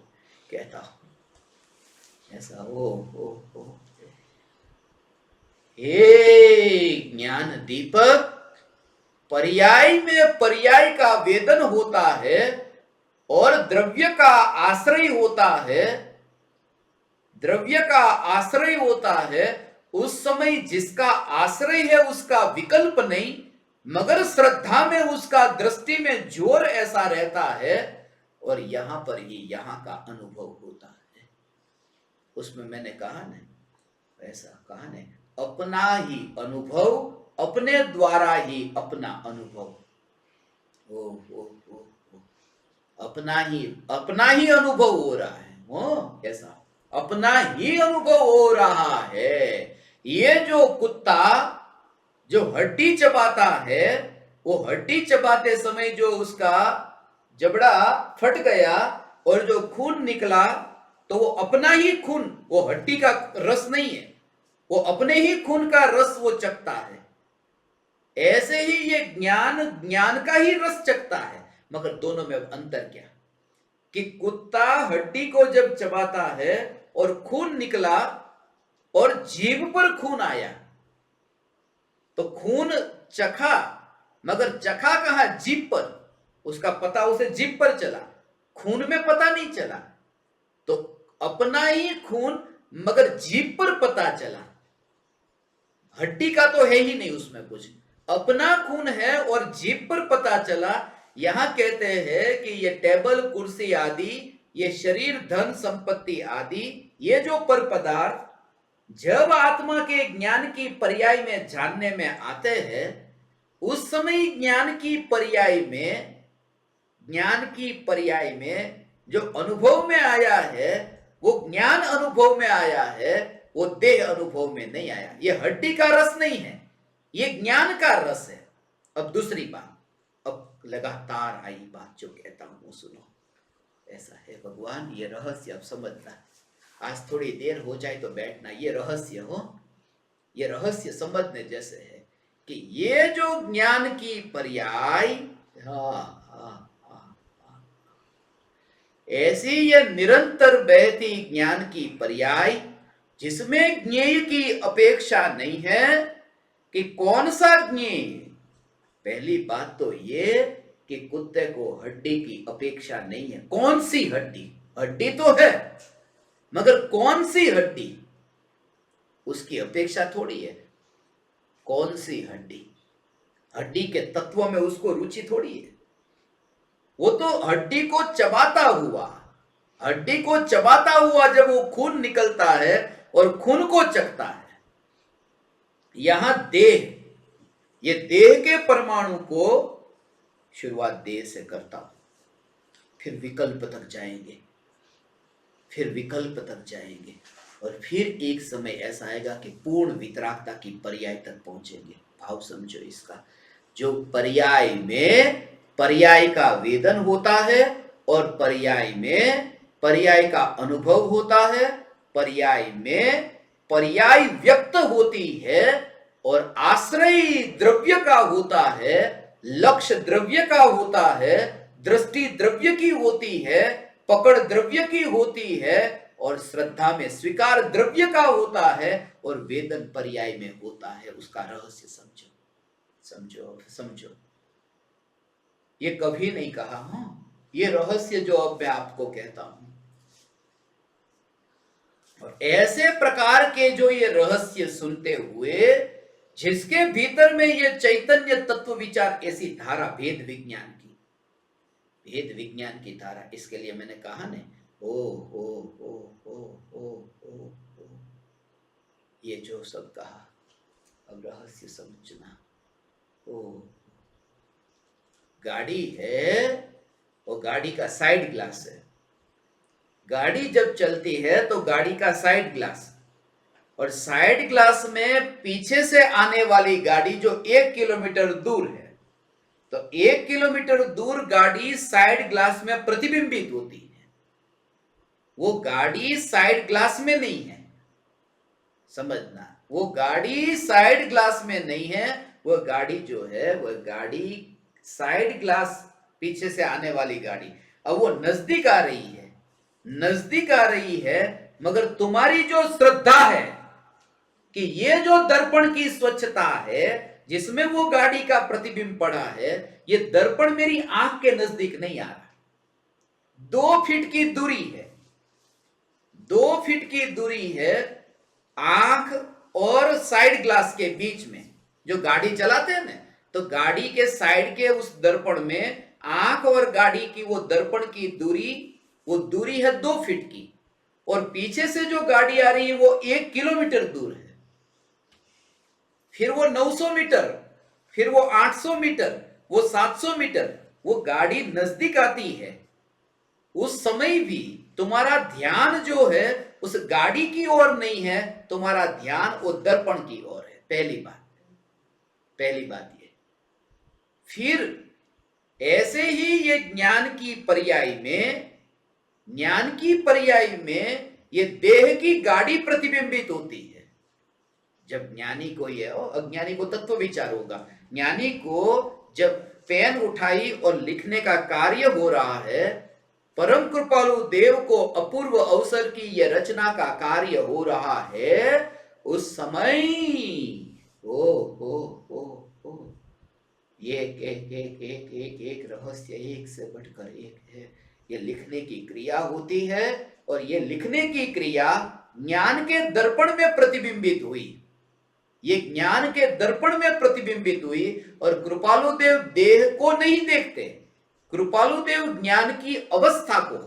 कहता हूं ऐसा। ओ हे ज्ञान दीपक, पर्याय में पर्याय का वेदन होता है और द्रव्य का आश्रय होता है, द्रव्य का आश्रय होता है। उस समय जिसका आश्रय है उसका विकल्प नहीं, मगर श्रद्धा में उसका दृष्टि में जोर ऐसा रहता है, और यहां पर ही यहां का अनुभव होता है। उसमें मैंने कहा ना, ऐसा कहा ना, अपना ही अनुभव, अपने द्वारा ही अपना अनुभव। ओ अपना ही अनुभव हो रहा है। कैसा अपना ही अनुभव हो रहा है। ये जो कुत्ता जो हड्डी चबाता है, वो हड्डी चबाते समय जो उसका जबड़ा फट गया और जो खून निकला, तो वो अपना ही खून, वो हड्डी का रस नहीं है, वो अपने ही खून का रस वो चखता है। ऐसे ही ये ज्ञान, ज्ञान का ही रस चखता है। मगर दोनों में अंतर क्या, कि कुत्ता हड्डी को जब चबाता है और खून निकला और जीभ पर खून आया, तो खून चखा, मगर चखा कहां, जीभ पर। उसका पता उसे जीभ पर चला, खून में पता नहीं चला। तो अपना ही खून मगर जीभ पर पता चला, हड्डी का तो है ही नहीं उसमें कुछ, अपना खून है और जीभ पर पता चला। यहां कहते हैं कि ये टेबल कुर्सी आदि, ये शरीर धन संपत्ति आदि, ये जो पर पदार्थ जब आत्मा के ज्ञान की पर्याय में जानने में आते हैं, उस समय ज्ञान की पर्याय में जो अनुभव में आया है, वो ज्ञान अनुभव में आया है, वो देह अनुभव में नहीं आया। ये हड्डी का रस नहीं है, ये ज्ञान का रस है। अब दूसरी बात, अब लगातार आई बात जो कहता हूं वो सुनो। ऐसा है भगवान, ये रहस्य अब समझना। आज थोड़ी देर हो जाए तो बैठना, ये रहस्य हो, ये रहस्य समझने जैसे है कि ये जो ज्ञान की पर्याय, हाँ हाँ हाँ हाँ, ऐसी ये निरंतर बहती ज्ञान की पर्याय जिसमें ज्ञेय की अपेक्षा नहीं है कि कौन सा ज्ञेय। पहली बात तो ये कि कुत्ते को हड्डी की अपेक्षा नहीं है। कौन सी हड्डी? हड्डी तो है मगर कौन सी हड्डी, उसकी अपेक्षा थोड़ी है। कौन सी हड्डी? हड्डी के तत्व में उसको रुचि थोड़ी है। वो तो हड्डी को चबाता हुआ, हड्डी को चबाता हुआ जब वो खून निकलता है और खून को चखता है। यहां देह, ये देह के परमाणु को शुरुआत देह से करता हूं, फिर विकल्प तक जाएंगे, फिर विकल्प तक जाएंगे और फिर एक समय ऐसा आएगा कि पूर्ण वितरागता की पर्याय तक पहुंचेंगे। भाव समझो इसका। जो पर्याय में पर्याय का वेदन होता है और पर्याय में पर्याय का अनुभव होता है, पर्याय में पर्याय व्यक्त होती है और आश्रय द्रव्य का होता है, लक्ष्य द्रव्य का होता है, दृष्टि द्रव्य की होती है, पकड़ द्रव्य की होती है और श्रद्धा में स्वीकार द्रव्य का होता है और वेदन पर्याय में होता है। उसका रहस्य समझो, समझो समझो। ये कभी नहीं कहा हूं, ये रहस्य जो अब मैं आपको कहता हूं। और ऐसे प्रकार के जो ये रहस्य सुनते हुए, जिसके भीतर में ये चैतन्य तत्व विचार, ऐसी धारा भेद विज्ञान की, भेद विज्ञान की धारा, इसके लिए मैंने कहा ने ओ ओ ओ ओ ओ ओ ओ, ये जो सब कहा, अब रहस्य समझना। ओ गाड़ी है, वो गाड़ी का साइड ग्लास है। गाड़ी जब चलती है तो गाड़ी का साइड ग्लास, और साइड ग्लास में पीछे से आने वाली गाड़ी जो 1 किलोमीटर दूर है, तो 1 किलोमीटर दूर गाड़ी साइड ग्लास में प्रतिबिंबित होती है। वो गाड़ी साइड ग्लास में नहीं है, समझना। वो गाड़ी साइड ग्लास में नहीं है, वो गाड़ी जो है, वह गाड़ी साइड ग्लास, पीछे से आने वाली गाड़ी, अब वो नजदीक आ रही है, नजदीक आ रही है, मगर तुम्हारी जो श्रद्धा है कि ये जो दर्पण की स्वच्छता है जिसमें वो गाड़ी का प्रतिबिंब पड़ा है, ये दर्पण मेरी आंख के नजदीक नहीं आ रहा। 2 फीट की दूरी है, 2 फीट की दूरी है आंख और साइड ग्लास के बीच में। जो गाड़ी चलाते हैं ना, तो गाड़ी के साइड के उस दर्पण में आंख और गाड़ी की वो दर्पण की दूरी, वो दूरी है 2 फीट की, और पीछे से जो गाड़ी आ रही है वो 1 किलोमीटर दूर है, फिर वो 900 मीटर, फिर वो 800 मीटर, वो 700 मीटर, वो गाड़ी नजदीक आती है। उस समय भी तुम्हारा ध्यान जो है उस गाड़ी की ओर नहीं है, तुम्हारा ध्यान वो दर्पण की ओर है। पहली बात, पहली बात ये। फिर ऐसे ही ये ज्ञान की पर्याय में, ज्ञान की पर्याय में ये देह की गाड़ी प्रतिबिंबित होती है। जब ज्ञानी को ये, अज्ञानी को तत्व विचार होगा, ज्ञानी को जब पेन उठाई और लिखने का कार्य हो रहा है, परम कृपालु देव को अपूर्व अवसर की यह रचना का कार्य हो रहा है, उस समय ओ ओ ओ ओ ये एक एक एक एक एक एक रहस्य एक से बढ़कर एक है। ये लिखने की क्रिया होती है और ये लिखने की क्रिया ज्ञान के दर्पण में प्रतिबिंबित हुई, ये ज्ञान के दर्पण में प्रतिबिंबित हुई। और कृपालु देव देह को नहीं देखते, कृपालु देव ज्ञान की अवस्था को।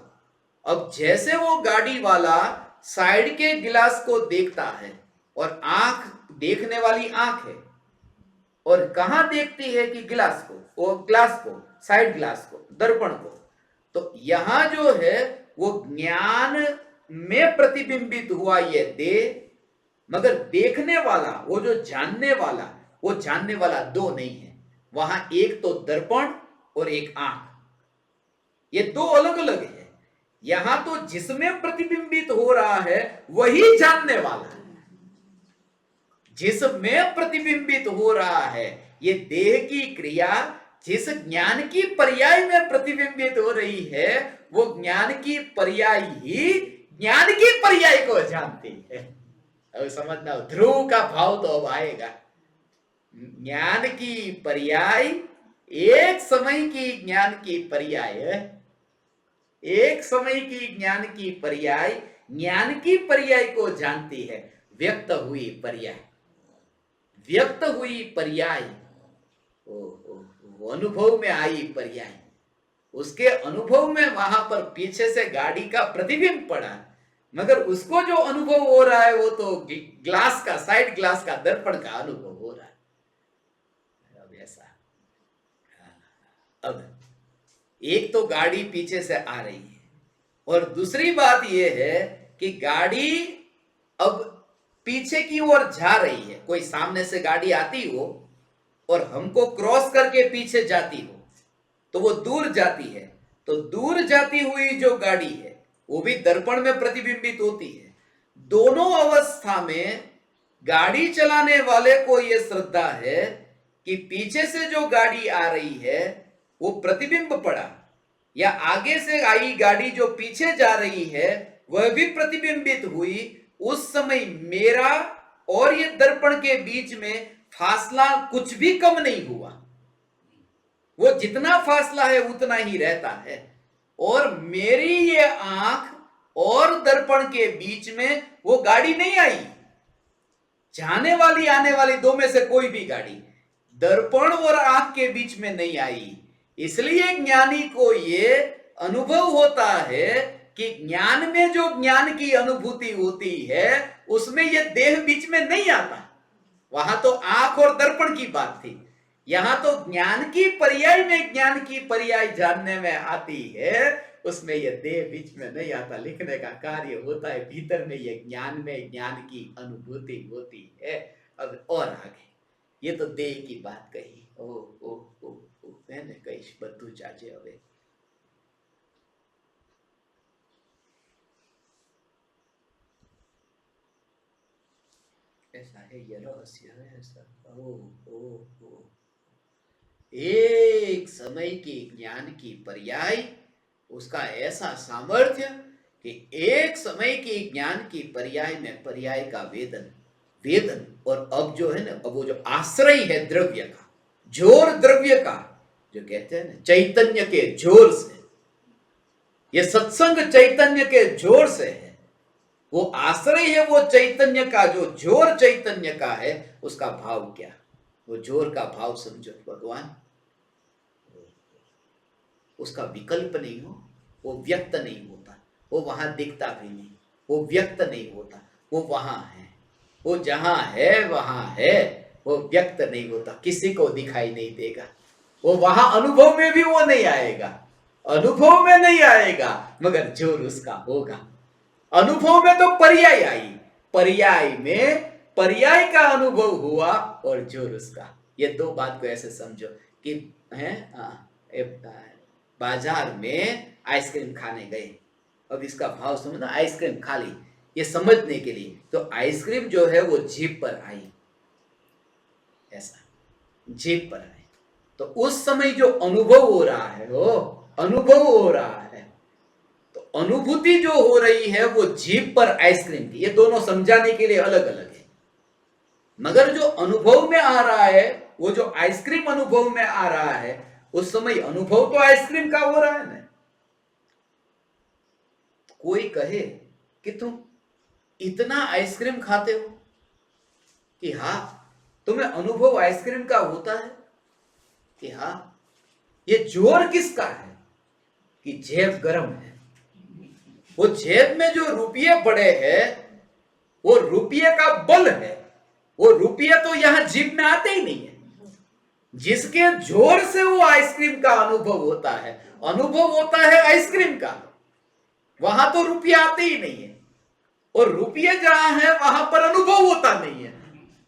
अब जैसे वो गाड़ी वाला साइड के गिलास को देखता है, और आंख देखने वाली आंख है, और कहां देखती है कि गिलास को, वो ग्लास को, साइड ग्लास को, दर्पण को। तो यहां जो है वो ज्ञान में प्रतिबिंबित हुआ ये देह, मगर देखने वाला, वो जो जानने वाला, वो जानने वाला 2 नहीं है। वहां एक तो दर्पण और एक आंख, ये दो अलग अलग है। यहां तो जिसमें प्रतिबिंबित हो रहा है वही जानने वाला है। जिसमें प्रतिबिंबित हो रहा है, ये देह की क्रिया जिस ज्ञान की पर्याय में प्रतिबिंबित हो रही है, वो ज्ञान की पर्याय ही ज्ञान की पर्याय को जानती है। अब समझना, ध्रुव का भाव तो अब आएगा। ज्ञान की पर्याय, एक समय की ज्ञान की पर्याय, एक समय की ज्ञान की पर्याय ज्ञान की पर्याय को जानती है। व्यक्त हुई पर्याय, व्यक्त हुई पर्याय, वो अनुभव में आई पर्याय, उसके अनुभव में वहां पर पीछे से गाड़ी का प्रतिबिंब पड़ा, मगर उसको जो अनुभव हो रहा है वो तो ग्लास का, साइड ग्लास का, दर्पण का अनुभव हो रहा है। अब ऐसा, अब एक तो गाड़ी पीछे से आ रही है, और दूसरी बात यह है कि गाड़ी अब पीछे की ओर जा रही है। कोई सामने से गाड़ी आती हो और हमको क्रॉस करके पीछे जाती हो तो वो दूर जाती है। तो दूर जाती हुई जो गाड़ी है वो भी दर्पण में प्रतिबिंबित होती है। दोनों अवस्था में गाड़ी चलाने वाले को यह श्रद्धा है कि पीछे से जो गाड़ी आ रही है वो प्रतिबिंब पड़ा, या आगे से आई गाड़ी जो पीछे जा रही है वह भी प्रतिबिंबित हुई। उस समय मेरा और ये दर्पण के बीच में फासला कुछ भी कम नहीं हुआ, वो जितना फासला है उतना ही रहता है। और मेरी ये आंख और दर्पण के बीच में वो गाड़ी नहीं आई, जाने वाली आने वाली दो में से कोई भी गाड़ी दर्पण और आंख के बीच में नहीं आई। इसलिए ज्ञानी को ये अनुभव होता है कि ज्ञान में जो ज्ञान की अनुभूति होती है उसमें यह देह बीच में नहीं आता। वहां तो आंख और दर्पण की बात थी, यहां तो ज्ञान की पर्याय में ज्ञान की पर्याय जानने में आती है, उसमें यह देह बीच में नहीं आता। लिखने का कार्य होता है भीतर में, यह ज्ञान में ज्ञान की अनुभूति होती है। अब और आगे, ये तो देह की बात कही। ओ ओ ओ मैंने कही બધું જાજે હવે। ऐसा है, ये रहस्य है ऐसा। ओ ओ ओ एक समय की ज्ञान की पर्याय, उसका ऐसा सामर्थ्य कि एक समय की ज्ञान की पर्याय में पर्याय का वेदन, वेदन। और अब जो है ना, अब वो जो आश्रय है द्रव्य का, जोर द्रव्य का, जो कहते हैं ना चैतन्य के जोर से, ये सत्संग चैतन्य के जोर से है। वो आश्रय है वो चैतन्य का, जो जोर चैतन्य का है, उसका भाव क्या? वो जोर का भाव समझो भगवान। उसका विकल्प नहीं हो, वो व्यक्त नहीं होता, वो वहां दिखता भी नहीं, वो व्यक्त नहीं होता, वो वहां है, वो जहां है वहां है, वो व्यक्त नहीं होता, किसी को दिखाई नहीं देगा। वो वहां अनुभव में भी वो नहीं आएगा, अनुभव में नहीं आएगा, मगर जोर उसका होगा। अनुभव में तो पर्याय आई, पर्याय में पर्याय का अनुभव हुआ और जोर उसका। ये दो बात को ऐसे समझो कि है बाजार में आइसक्रीम खाने गए, अब इसका भाव समझना, आइसक्रीम खा ली, ये समझने के लिए। तो आइसक्रीम जो है वो जीभ पर आई, ऐसा जीभ पर आई, तो उस समय जो अनुभव हो रहा है, वो अनुभव हो रहा है, तो अनुभूति जो हो रही है वो जीभ पर आइसक्रीम की। ये दोनों समझाने के लिए अलग अलग है, मगर जो अनुभव में आ रहा है, वो जो आइसक्रीम अनुभव में आ रहा है, उस समय अनुभव तो आइसक्रीम का हो रहा है ना। कोई कहे कि तुम इतना आइसक्रीम खाते हो, कि हाँ तुम्हें अनुभव आइसक्रीम का होता है, कि हाँ, ये जोर किसका है? कि जेब गर्म है, वो जेब में जो रुपये पड़े हैं वो रुपये का बल है, वो रुपये तो यहां जीभ में आते ही नहीं है। जिसके जोर से वो आइसक्रीम का अनुभव होता है, अनुभव होता है आइसक्रीम का, वहां तो रुपये आते ही नहीं है। और रुपये जहां है वहां पर अनुभव होता नहीं है,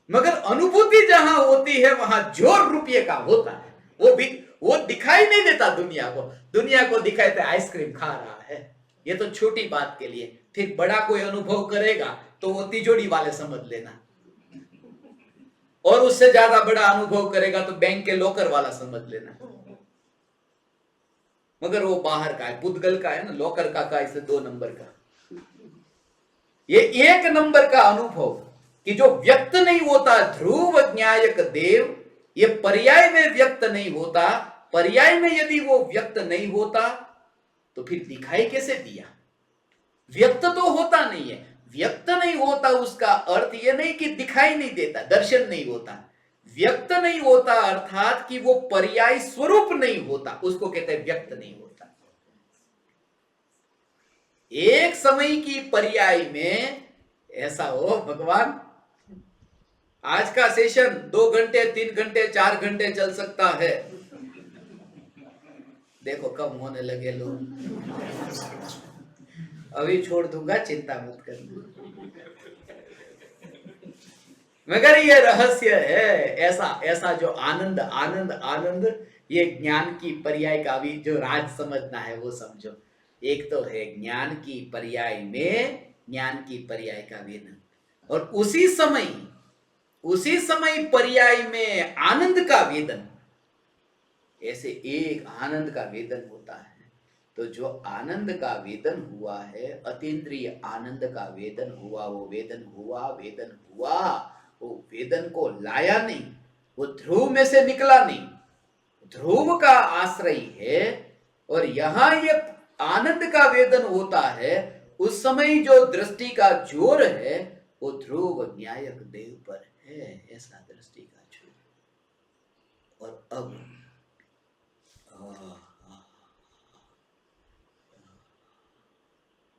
मगर अनुभूति जहां होती है वहां जोर रुपये का होता है। वो दिखाई नहीं देता दुनिया को दिखाई तो आइसक्रीम खा रहा है। ये तो छोटी बात के लिए, फिर बड़ा कोई अनुभव करेगा तो वो तिजोरी वाले समझ लेना, और उससे ज्यादा बड़ा अनुभव करेगा तो बैंक के लॉकर वाला समझ लेना। मगर वो बाहर का है, पुद्गल का है ना, लॉकर का इसे 2 नंबर का। ये 1 नंबर का अनुभव कि जो व्यक्त नहीं होता, ध्रुव ज्ञायक देव, ये पर्याय में व्यक्त नहीं होता। पर्याय में यदि वो व्यक्त नहीं होता तो फिर दिखाई कैसे दिया? व्यक्त तो होता नहीं है। व्यक्त नहीं होता उसका अर्थ ये नहीं कि दिखाई नहीं देता, दर्शन नहीं होता। व्यक्त नहीं होता अर्थात कि वो पर्याय स्वरूप नहीं होता, उसको कहते हैं व्यक्त नहीं होता। एक समय की पर्याय में ऐसा हो भगवान, आज का सेशन 2 घंटे 3 घंटे 4 घंटे चल सकता है, देखो कम होने लगे लोग। अभी छोड़ दूंगा, चिंता मत करना। मगर ये रहस्य है, ऐसा जो आनंद आनंद आनंद, ये ज्ञान की पर्याय का भी जो राज समझना है वो समझो। एक तो है ज्ञान की पर्याय में ज्ञान की पर्याय का वेदन, और उसी समय पर्याय में आनंद का वेदन। ऐसे एक आनंद का वेदन होता है। तो जो आनंद का वेदन हुआ है, अतीन्द्रिय आनंद का वेदन हुआ, वो वेदन हुआ, वो वेदन को लाया नहीं, वो ध्रुव में से निकला नहीं, ध्रुव का आश्रय है। और यहां ये आनंद का वेदन होता है, उस समय जो दृष्टि का जोर है वो ध्रुव न्यायक देव पर है, ऐसा दृष्टि का जोर। और अब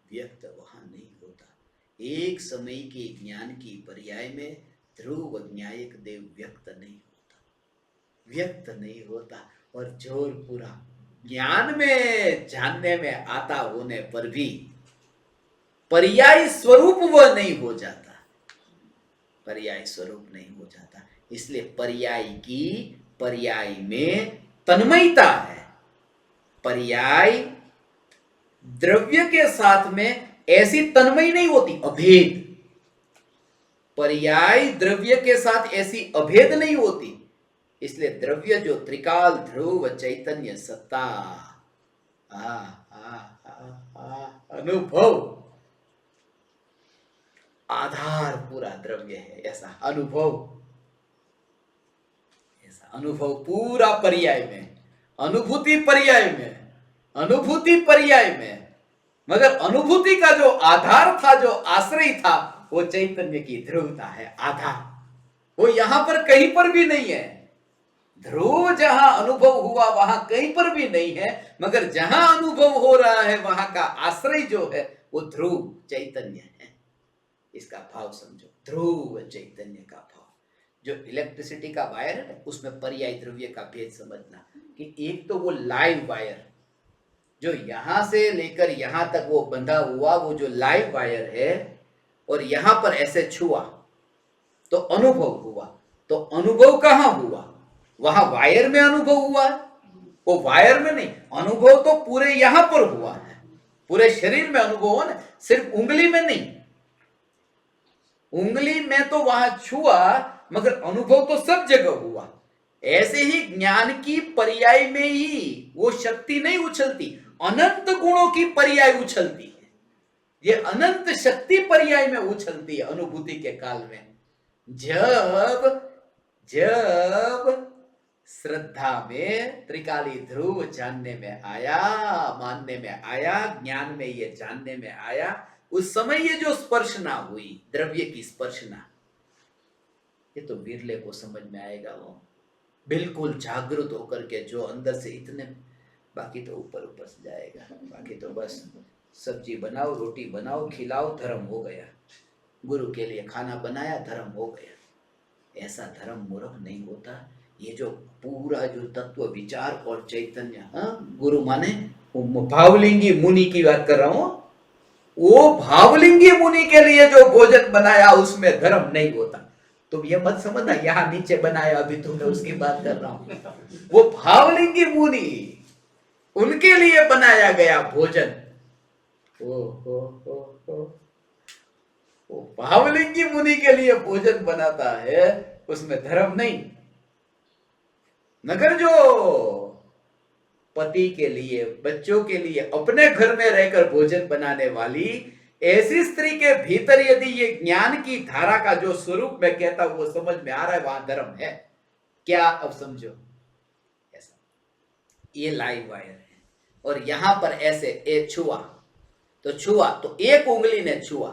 व्यक्त वहां नहीं होता। एक समय के ज्ञान की पर्याय में ध्रुव न्यायक देव व्यक्त नहीं होता। और जोर पूरा ज्ञान में जानने में आता होने पर भी पर्याय स्वरूप वह नहीं हो जाता, पर्याय स्वरूप नहीं हो जाता। इसलिए पर्याय में तन्मयता है। पर्याय द्रव्य के साथ में ऐसी तन्मय नहीं होती, अभेद। पर्याय द्रव्य के साथ ऐसी अभेद नहीं होती। इसलिए द्रव्य जो त्रिकाल ध्रुव चैतन्य सत्ता, अनुभव आधार पूरा द्रव्य है, ऐसा अनुभव पूरा पर्याय में, अनुभूति पर्याय में। मगर अनुभूति का जो आधार था, जो आश्रय था, वो चैतन्य की ध्रुवता है, आधार। वो यहां पर कहीं पर भी नहीं है। ध्रुव जहां अनुभव हुआ वहां कहीं पर भी नहीं है, मगर जहां अनुभव हो रहा है वहां का आश्रय जो है वो ध्रुव चैतन्य है। इसका भाव समझो, ध्रुव चैतन्य का भाव। जो इलेक्ट्रिसिटी का वायर है उसमें पर्याय द्रव्य का भेद समझना कि एक तो वो लाइव वायर जो यहां से लेकर यहां तक वो बंधा हुआ, वो जो लाइव वायर है, और यहां पर ऐसे छुआ तो अनुभव हुआ। तो अनुभव कहां हुआ? वहां वायर में अनुभव हुआ, वो वायर में नहीं। अनुभव तो पूरे यहां पर हुआ है, पूरे शरीर में अनुभव हो ना, सिर्फ उंगली में नहीं। उंगली में तो वहां छुआ, मगर अनुभव तो सब जगह हुआ। ऐसे ही ज्ञान की पर्याय में ही वो शक्ति नहीं उछलती, अनंत गुणों की पर्याय उछलती है। ये अनंत शक्ति पर्याय में उछलती है अनुभूति के काल में। जब श्रद्धा में त्रिकाली ध्रुव जानने में आया, मानने में आया, ज्ञान में ये जानने में आया, उस समय ये जो स्पर्शना हुई, द्रव्य की स्पर्शना, ये तो बिरले को समझ में आएगा। वो बिल्कुल जागृत होकर के जो अंदर से इतने, बाकी तो ऊपर ऊपर से जाएगा। बाकी तो बस सब्जी बनाओ, रोटी बनाओ, खिलाओ, धर्म हो गया। गुरु के लिए खाना बनाया, धर्म हो गया। ऐसा धर्म मूर्ख नहीं होता। ये जो पूरा जो तत्व विचार और चैतन्य, गुरु माने वो भावलिंगी मुनि की बात कर रहा हूं। वो भावलिंगी मुनि के लिए जो भोजन बनाया उसमें धर्म नहीं होता। तुम ये मत समझना यहाँ नीचे बनाया अभी तुमने उसकी बात कर रहा हूं। वो भावलिंगी मुनि, उनके लिए बनाया गया भोजन। ओ वो भावलिंगी मुनि के लिए भोजन बनाता है, उसमें धर्म नहीं। मगर जो पति के लिए, बच्चों के लिए अपने घर में रहकर भोजन बनाने वाली ऐसी स्त्री के भीतर यदि ये ज्ञान की धारा का जो स्वरूप मैं कहता हूं वो समझ में आ रहा है, वहां धर्म है क्या? अब समझो। ऐसा ये लाइव वायर है और यहां पर ऐसे छुआ तो एक उंगली ने छुआ,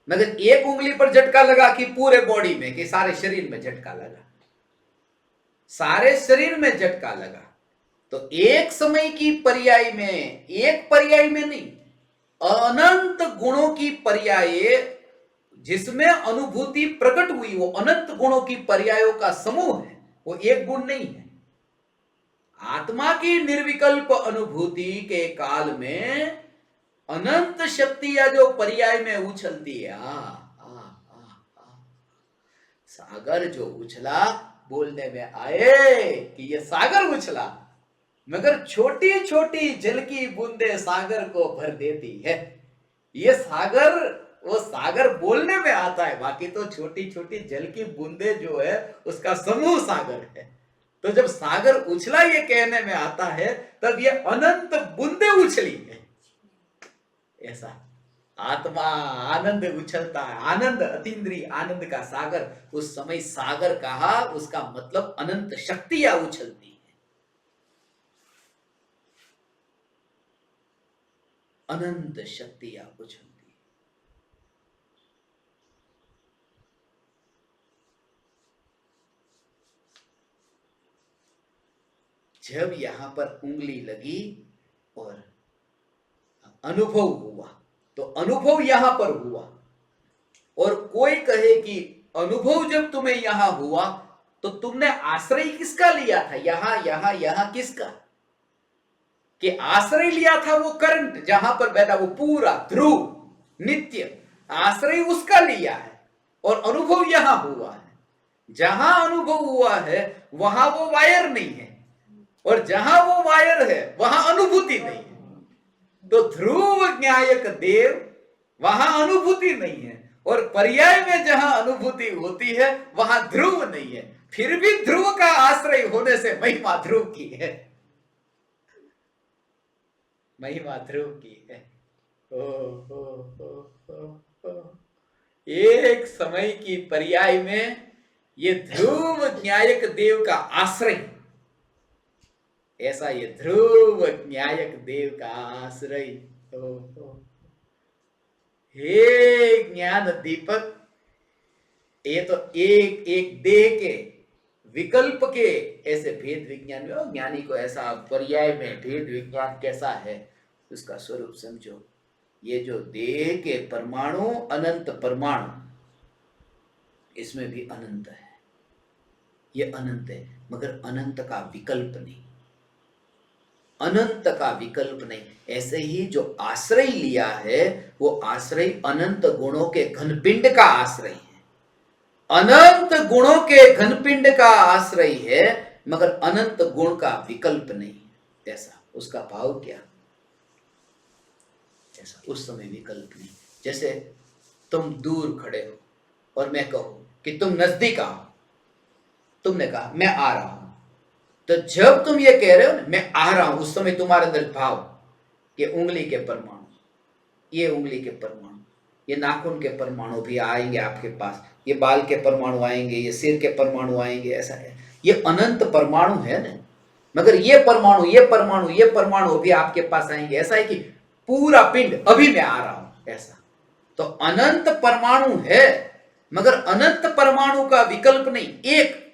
मगर एक उंगली पर झटका लगा कि पूरे बॉडी में, कि सारे शरीर में झटका लगा, सारे शरीर में झटका लगा। तो एक समय की पर्याय में, एक पर्याय में नहीं, अनंत गुणों की पर्याय जिसमें अनुभूति प्रकट हुई, वो अनंत गुणों की पर्यायों का समूह है, वो एक गुण नहीं है। आत्मा की निर्विकल्प अनुभूति के काल में अनंत शक्तियां जो पर्याय में उछलती है, सागर जो उछला, बोलने में आए कि ये सागर उछला, मगर छोटी छोटी जल की बूंदे सागर को भर देती है। ये सागर, वो सागर बोलने में आता है, बाकी तो छोटी छोटी जल की बूंदे जो है उसका समूह सागर है। तो जब सागर उछला ये कहने में आता है, तब ये अनंत बूंदे उछली है। ऐसा आत्मा आनंद उछलता है, आनंद, अतीन्द्रिय आनंद का सागर। उस समय सागर कहा, उसका मतलब अनंत शक्तियां उछलती है, अनंत शक्तियां उछलती। जब यहां पर उंगली लगी और अनुभव हुआ, तो अनुभव यहां पर हुआ। और कोई कहे कि अनुभव जब तुम्हें यहां हुआ तो तुमने आश्रय किसका लिया था? यहां किसका? कि आश्रय लिया था वो करंट जहां पर बहता, वो पूरा ध्रुव नित्य आश्रय उसका लिया है। और अनुभव यहां हुआ है। जहां अनुभव हुआ है वहां वो वायर नहीं है, और जहां वो वायर है वहां अनुभूति नहीं है। तो ध्रुव न्यायक देव, वहां अनुभूति नहीं है, और पर्याय में जहां अनुभूति होती है वहां ध्रुव नहीं है। फिर भी ध्रुव का आश्रय होने से महिमा ध्रुव की है, महिमा ध्रुव की है। एक समय की पर्याय में ये ध्रुव न्यायक देव का आश्रय, ऐसा ये ध्रुव न्यायक देव का आश्रय। हे ज्ञान दीपक, ये तो एक एक देह के विकल्प के ऐसे भेद विज्ञान में, ज्ञानी को ऐसा पर्याय में भेद विज्ञान कैसा है उसका स्वरूप समझो। ये जो देह के परमाणु, अनंत परमाणु, इसमें भी अनंत है, ये अनंत है, मगर अनंत का विकल्प नहीं, अनंत का विकल्प नहीं। ऐसे ही जो आश्रय लिया है वो आश्रय अनंत गुणों के घनपिंड का आश्रय है, अनंत गुणों के घनपिंड का आश्रय है, मगर अनंत गुण का विकल्प नहीं। ऐसा उसका भाव क्या? ऐसा उस समय विकल्प नहीं। जैसे तुम दूर खड़े हो और मैं कहूं कि तुम नजदीक आओ, तुमने कहा मैं आ रहा हूं, तो जब तुम ये कह रहे हो ना मैं आ रहा हूं, उस समय तुम्हारे अंदर भाव कि उंगली के परमाणु, ये उंगली के परमाणु, ये नाखून के परमाणु भी आएंगे आपके पास, ये बाल के परमाणु आएंगे, ये सिर के परमाणु आएंगे, ऐसा है। ये अनंत परमाणु है ना, मगर ये परमाणु, ये परमाणु, ये परमाणु भी आपके पास आएंगे। ऐसा है कि पूरा पिंड अभी मैं आ रहा हूं, ऐसा। तो अनंत परमाणु है, मगर अनंत परमाणु का विकल्प नहीं, एक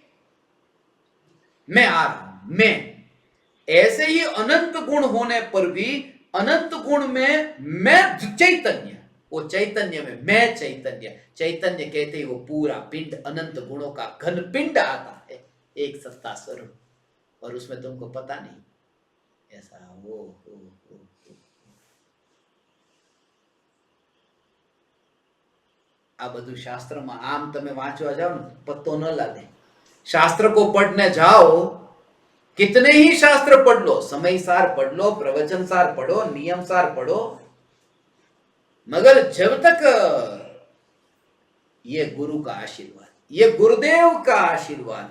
मैं आ रहा हूं, मैं। ऐसे ही अनंत गुण होने पर भी अनंत गुण में मैं चैतन्य, वो चैतन्य में मैं चैतन्य, चैतन्य कहते ही वो पूरा पिंड अनंत गुणों का घन पिंड आता है, एक सत्ता स्वरूप, और उसमें तुमको पता नहीं। ऐसा આ બધું શાસ્ત્રમાં આમ તમે વાંચવા જાઓ ને પત્તો ન લાગે. शास्त्र को पढ़ने जाओ, कितने ही शास्त्र पढ़ लो, समय सार पढ़ लो, प्रवचन सार पढ़ो, नियम सार पढ़ो, मगर जब तक ये गुरु का आशीर्वाद, ये गुरुदेव का आशीर्वाद,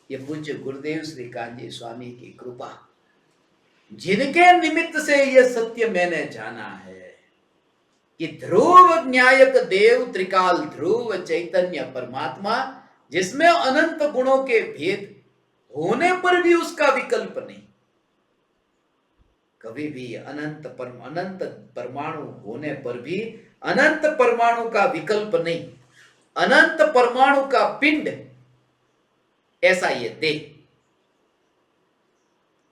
ये पूज्य गुरुदेव श्री कांजी स्वामी की कृपा, जिनके निमित्त से ये सत्य मैंने जाना है कि ध्रुव न्यायक देव त्रिकाल ध्रुव चैतन्य परमात्मा, जिसमें अनंत गुणों के भेद होने पर भी उसका विकल्प नहीं, कभी भी अनंत परमाणु होने पर भी अनंत परमाणु का विकल्प नहीं, अनंत परमाणु का पिंड, ऐसा ये देह.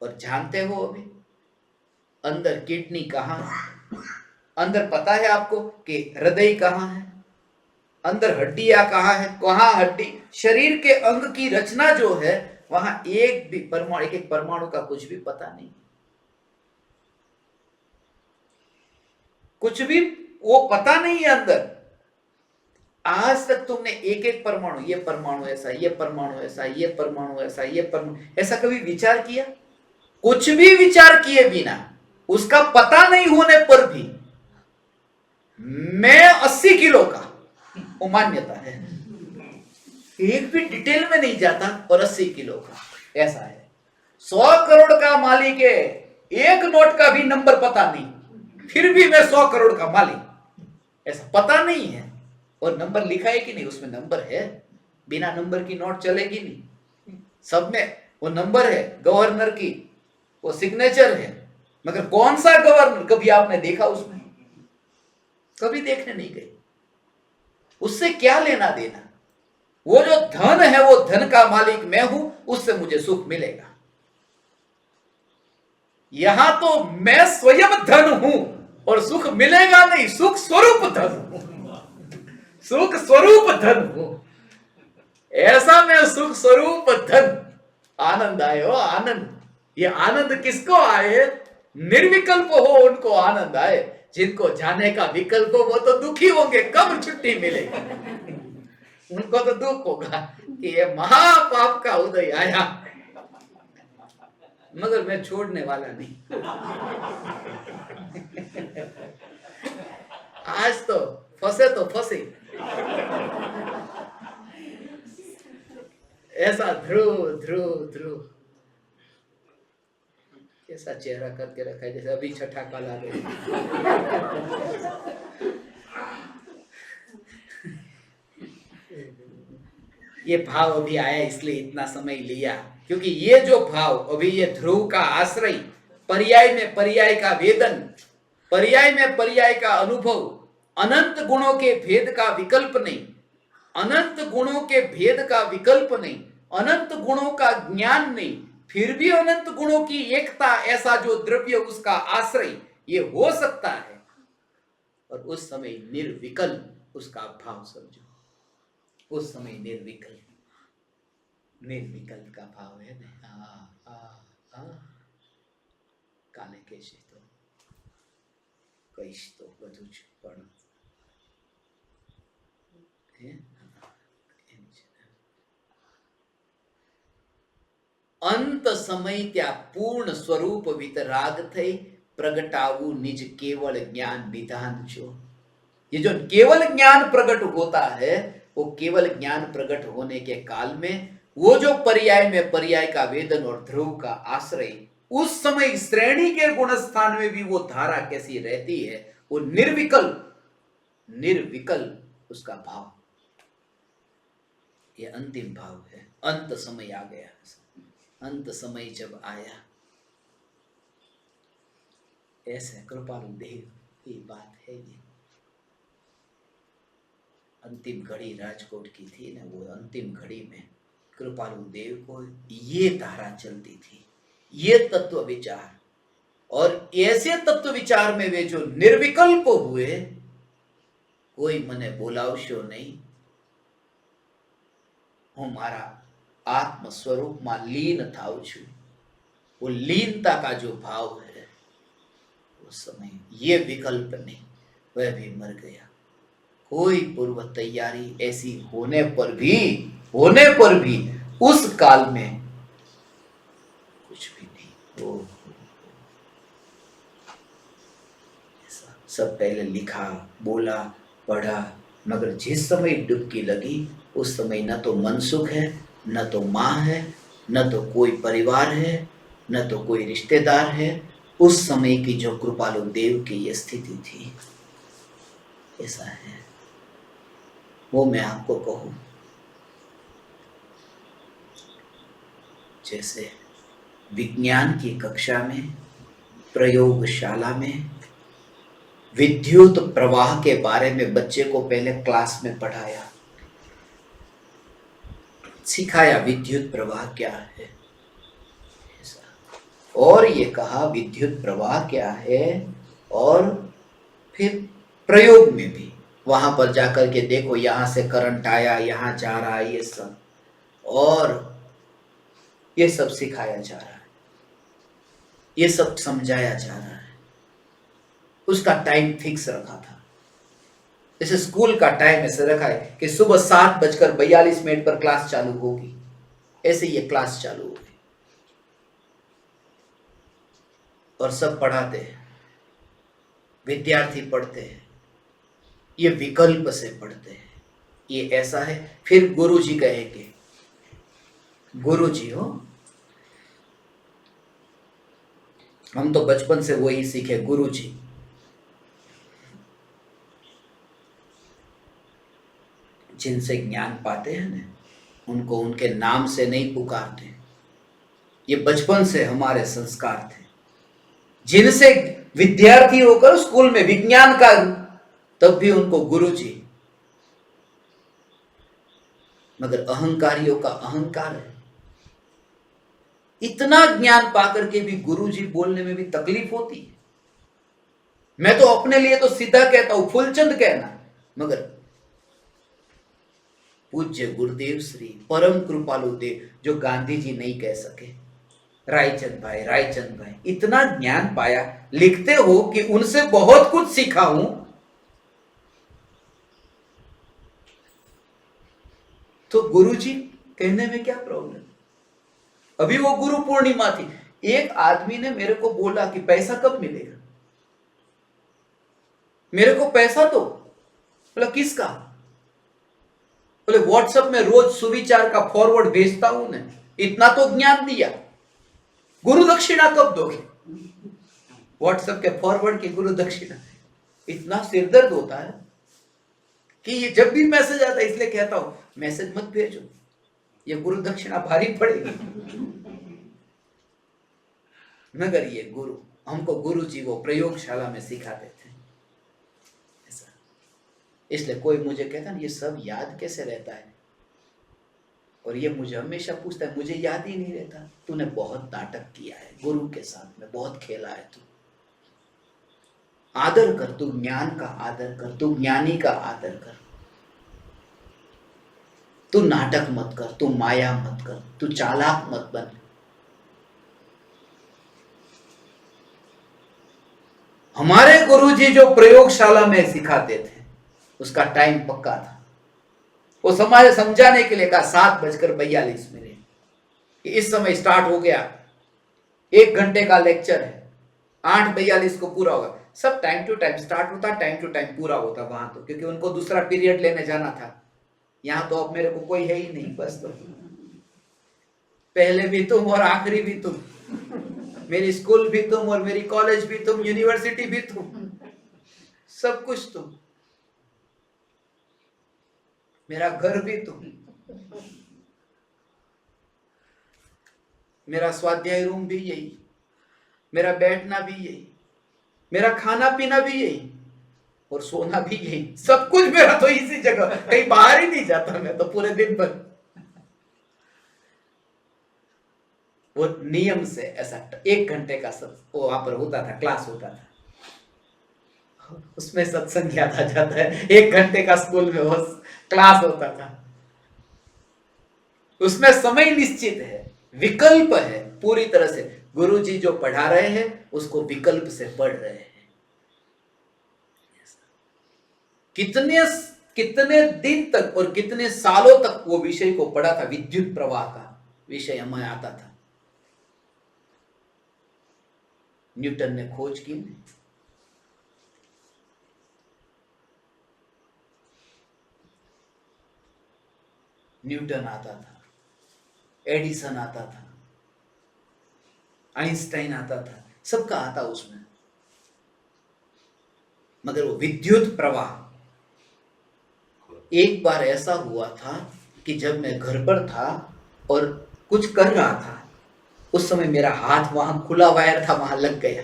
और जानते हो अभी अंदर किडनी कहां है? अंदर पता है आपको कि हृदय कहां है? अंदर हड्डियां कहां है? कहां हड्डी? शरीर के अंग की रचना जो है वहां एक भी परमाणु, एक परमाणु का कुछ भी पता नहीं, कुछ भी वो पता नहीं है अंदर. आज तक तुमने एक एक परमाणु, ये परमाणु ऐसा, ये परमाणु ऐसा, ये परमाणु ऐसा, ये परमाणु ऐसा कभी विचार किया? कुछ भी विचार किए बिना, उसका पता नहीं होने पर भी मैं 80 किलो का, वो मान्यता है, एक भी डिटेल में नहीं जाता और 80 किलो का ऐसा है. 100 करोड़ का मालिक है, एक नोट का भी नंबर पता नहीं, फिर भी मैं 100 करोड़ का मालिक, ऐसा पता नहीं है. और नंबर लिखा है कि नहीं, उसमें नंबर है, बिना नंबर की नोट चलेगी नहीं, सब में वो नंबर है. गवर्नर की वो सिग्नेचर है, मगर कौन सा गवर्नर कभी आपने देखा उसमें? कभी देखने नहीं गए. उससे क्या लेना देना? वो जो धन है वो धन का मालिक मैं हूं, उससे मुझे सुख मिलेगा. यहां तो मैं स्वयं धन हूं और सुख मिलेगा नहीं, सुख स्वरूप धन हूं, सुख स्वरूप धन हूं, ऐसा मैं सुख स्वरूप धन. आनंद आए हो आनंद. ये आनंद किसको आए? निर्विकल्प हो उनको आनंद आए. जिनको जाने का विकल्प हो वो तो दुखी होंगे, कब छुट्टी मिलेगी. उनको तो दुख होगा कि ये महापाप का उदय आया, मगर मैं छोड़ने वाला नहीं. आज तो फंसे ऐसा ध्रुव ध्रुव ध्रुव कैसा चेहरा करके रखा है जैसे अभी छठा काल आ गया. ये भाव अभी आया इसलिए इतना समय लिया, क्योंकि ये जो भाव अभी, ये ध्रुव का आश्रय, पर्याय में पर्याय का वेदन, पर्याय में पर्याय का अनुभव, अनंत गुणों के भेद का विकल्प नहीं, अनंत गुणों के भेद का विकल्प नहीं, अनंत गुणों का ज्ञान नहीं, फिर भी अनंत गुणों की एकता, ऐसा जो द्रव्य उसका आश्रय, ये हो सकता है. और उस समय निर्विकल्प उसका भाव समझो, उस समय निर्विकल्प का भाव है ना. काले कैसे तो કહીશ તો બધું જ પણ અંત સમય ત્યાં પૂર્ણ સ્વરૂપ વિતરાગ થઈ प्रगटाऊ निज केवल ज्ञान निधान जो. ये जो केवल ज्ञान प्रकट होता है वो केवल ज्ञान प्रकट होने के काल में वो जो पर्याय में पर्याय का वेदन और ध्रुव का आश्रय, उस समय श्रेणी के गुण स्थान में भी वो धारा कैसी रहती है, वो निर्विकल्प उसका भाव, ये अंतिम भाव है. अंत समय आ गया. अंत समय जब आया, ऐसे कृपालु देव की बात है. ये अंतिम घड़ी राजकोट की थी ना, वो अंतिम घड़ी में कृपालु देव को ये धारा चलती थी, ये तत्व विचार. और ऐसे तत्व विचार में वे जो निर्विकल्प हुए, कोई मने बोलावशो नहीं, હું મારા आत्म स्वरूप में लीन थाऊ छू. वो लीनता का जो भाव है, उस समय ये विकल्प नहीं, वह भी मर गया. कोई पूर्व तैयारी ऐसी होने पर भी उस काल में कुछ भी नहीं। वो सब पहले लिखा, बोला, पढ़ा, मगर जिस समय डुबकी लगी उस समय न तो मनसुख है, न तो माँ है, न तो कोई परिवार है, न तो कोई रिश्तेदार है। उस समय की जो कृपालु देव की ये स्थिति थी, ऐसा है। वो मैं आपको कहूं, जैसे विज्ञान की कक्षा में, प्रयोगशाला में विद्युत प्रवाह के बारे में बच्चे को पहले क्लास में पढ़ाया, सिखाया विद्युत प्रवाह क्या है, और ये कहा विद्युत प्रवाह क्या है, और फिर प्रयोग में भी वहां पर जाकर के देखो यहां से करंट आया, यहां जा रहा है, ये सब, और ये सब सिखाया जा रहा है, ये सब समझाया जा रहा है। उसका टाइम फिक्स रखा था, जैसे स्कूल का टाइम ऐसे रखा है कि सुबह 7:42 पर क्लास चालू होगी, ऐसे ये क्लास चालू हो गई और सब पढ़ाते हैं, विद्यार्थी पढ़ते हैं, ये विकल्प से पढ़ते हैं, ये ऐसा है। फिर गुरुजी कहेंगे, गुरुजी हो, हम तो बचपन से वही सीखे, गुरुजी। जिनसे ज्ञान पाते हैं ना, उनको उनके नाम से नहीं पुकारते, ये बचपन से हमारे संस्कार थे। जिनसे विद्यार्थी होकर स्कूल में विज्ञान का, तब भी उनको गुरुजी, मगर अहंकारियों का अहंकार है। इतना ज्ञान पाकर के भी गुरुजी बोलने में भी तकलीफ होती है। मैं तो अपने लिए तो सीधा कहता हूं फूलचंद कहना, मगर पूज्य गुरुदेव श्री परम कृपालु देव जो गांधी जी नहीं कह सके, रायचंद भाई इतना ज्ञान पाया, लिखते हो कि उनसे बहुत कुछ सीखा हूं, तो गुरुजी कहने में क्या प्रॉब्लम। अभी वो गुरु पूर्णिमा थी, एक आदमी ने मेरे को बोला कि पैसा कब मिलेगा, मेरे को पैसा दो। बोला किसका? बोले व्हाट्सएप में रोज सुविचार का फॉरवर्ड भेजता हूं ना, इतना तो ज्ञान दिया, गुरु दक्षिणा कब दोगे? व्हाट्सएप के फॉरवर्ड की गुरु दक्षिणा, इतना सिरदर्द होता है कि ये जब भी मैसेज आता है, इसलिए कहता हूं मैसेज मत भेजो, ये गुरु दक्षिणा भारी पड़ेगी। मगर ये गुरु, हमको गुरु जी वो प्रयोगशाला में सिखाते थे ऐसा। इसलिए कोई मुझे कहता ना ये सब याद कैसे रहता है, और ये मुझे हमेशा पूछता है, मुझे याद ही नहीं रहता। तूने बहुत नाटक किया है गुरु के साथ में, बहुत खेला है तू। आदर कर, तू ज्ञान का आदर कर, तू ज्ञानी का आदर कर, तू नाटक मत कर, तू माया मत कर, तू चालाक मत बन। हमारे गुरुजी जो प्रयोगशाला में सिखाते थे उसका टाइम पक्का था। वो समाज समझाने के लिए कहा 7:42 कि इस समय स्टार्ट हो गया, 1 घंटे का लेक्चर है, 8:42 को पूरा होगा। सब टाइम टू टाइम स्टार्ट होता, टाइम टू टाइम पूरा होता वहां तो, क्योंकि उनको दूसरा पीरियड लेने जाना था। यहां तो अब मेरे को कोई है ही नहीं, बस तो पहले भी तुम और आखिरी भी तुम, मेरी स्कूल भी तुम और मेरी कॉलेज भी तुम, यूनिवर्सिटी भी तुम, सब कुछ तुम, मेरा घर भी तुम, मेरा स्वाध्याय रूम भी यही, मेरा बैठना भी यही, मेरा खाना पीना भी यही, और सोना भी यही, सब कुछ मेरा तो इसी जगह, कहीं बाहर ही नहीं जाता मैं तो पूरे दिन भर। वो नियम से ऐसा 1 घंटे का सब वो वहां पर होता था, क्लास होता था, उसमें सत्संग याद आ जाता है। 1 घंटे का स्कूल में वो क्लास होता था, उसमें समय निश्चित है, विकल्प है पूरी तरह से। गुरुजी जो पढ़ा रहे हैं उसको विकल्प से पढ़ रहे हैं। कितने कितने दिन तक और कितने सालों तक वो विषय को पढ़ा था, विद्युत प्रवाह का विषय हमें आता था। न्यूटन ने खोज की नहीं। न्यूटन आता था, एडिसन आता था, आइंस्टाइन आता था, सबका आता उसमें। मगर वो विद्युत प्रवाह, एक बार ऐसा हुआ था कि जब मैं घर पर था और कुछ कर रहा था, उस समय मेरा हाथ वहां खुला वायर था, वहां लग गया,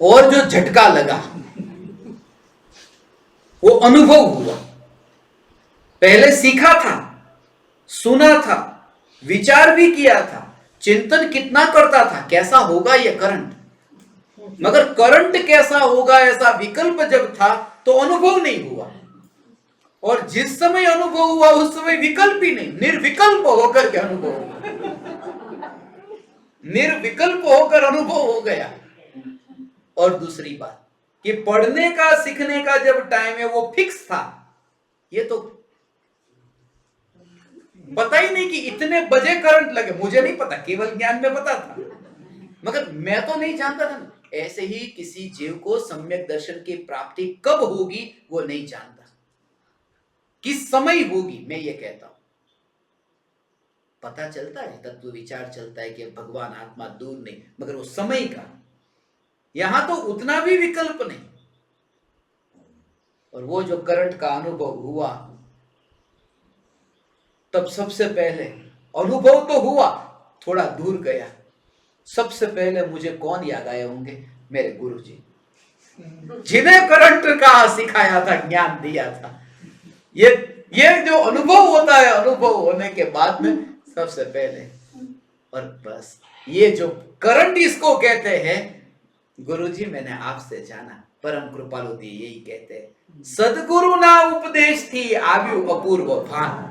और जो झटका लगा वो अनुभव हुआ। पहले सीखा था, सुना था, विचार भी किया था, चिंतन कितना करता था कैसा होगा ये करंट, मगर करंट कैसा होगा ऐसा विकल्प जब था तो अनुभव नहीं हुआ। और जिस समय अनुभव हुआ उस समय विकल्प ही नहीं, निर्विकल्प होकर के अनुभव हुआ, निर्विकल्प होकर अनुभव हो गया। और दूसरी बात कि पढ़ने का सीखने का जब टाइम है वो फिक्स था, ये तो पता ही नहीं कि इतने बजे करंट लगे, मुझे नहीं पता, केवल ज्ञान में पता था, मगर मैं तो नहीं जानता था। ऐसे ही किसी जीव को सम्यक दर्शन की प्राप्ति कब होगी वो नहीं जानता, किस समय होगी, मैं ये कहता हूं। पता चलता है, तत्व विचार चलता है कि भगवान आत्मा दूर नहीं, मगर वो समय का, यहां तो उतना भी विकल्प नहीं। और वो जो करंट का अनुभव हुआ, तब सबसे पहले अनुभव तो हुआ, थोड़ा दूर गया, सबसे पहले मुझे कौन याद आए होंगे? मेरे गुरुजी, जिन्हें करंट का सिखाया था, ज्ञान दिया था। ये जो अनुभव होता है, अनुभव होने के बाद में सबसे पहले, और बस ये जो करंट इसको कहते हैं, गुरुजी मैंने आपसे जाना, परम कृपालु दी यही कहते हैं, सदगुरु ना उपदेश थी आव्यु अपूर्व भान।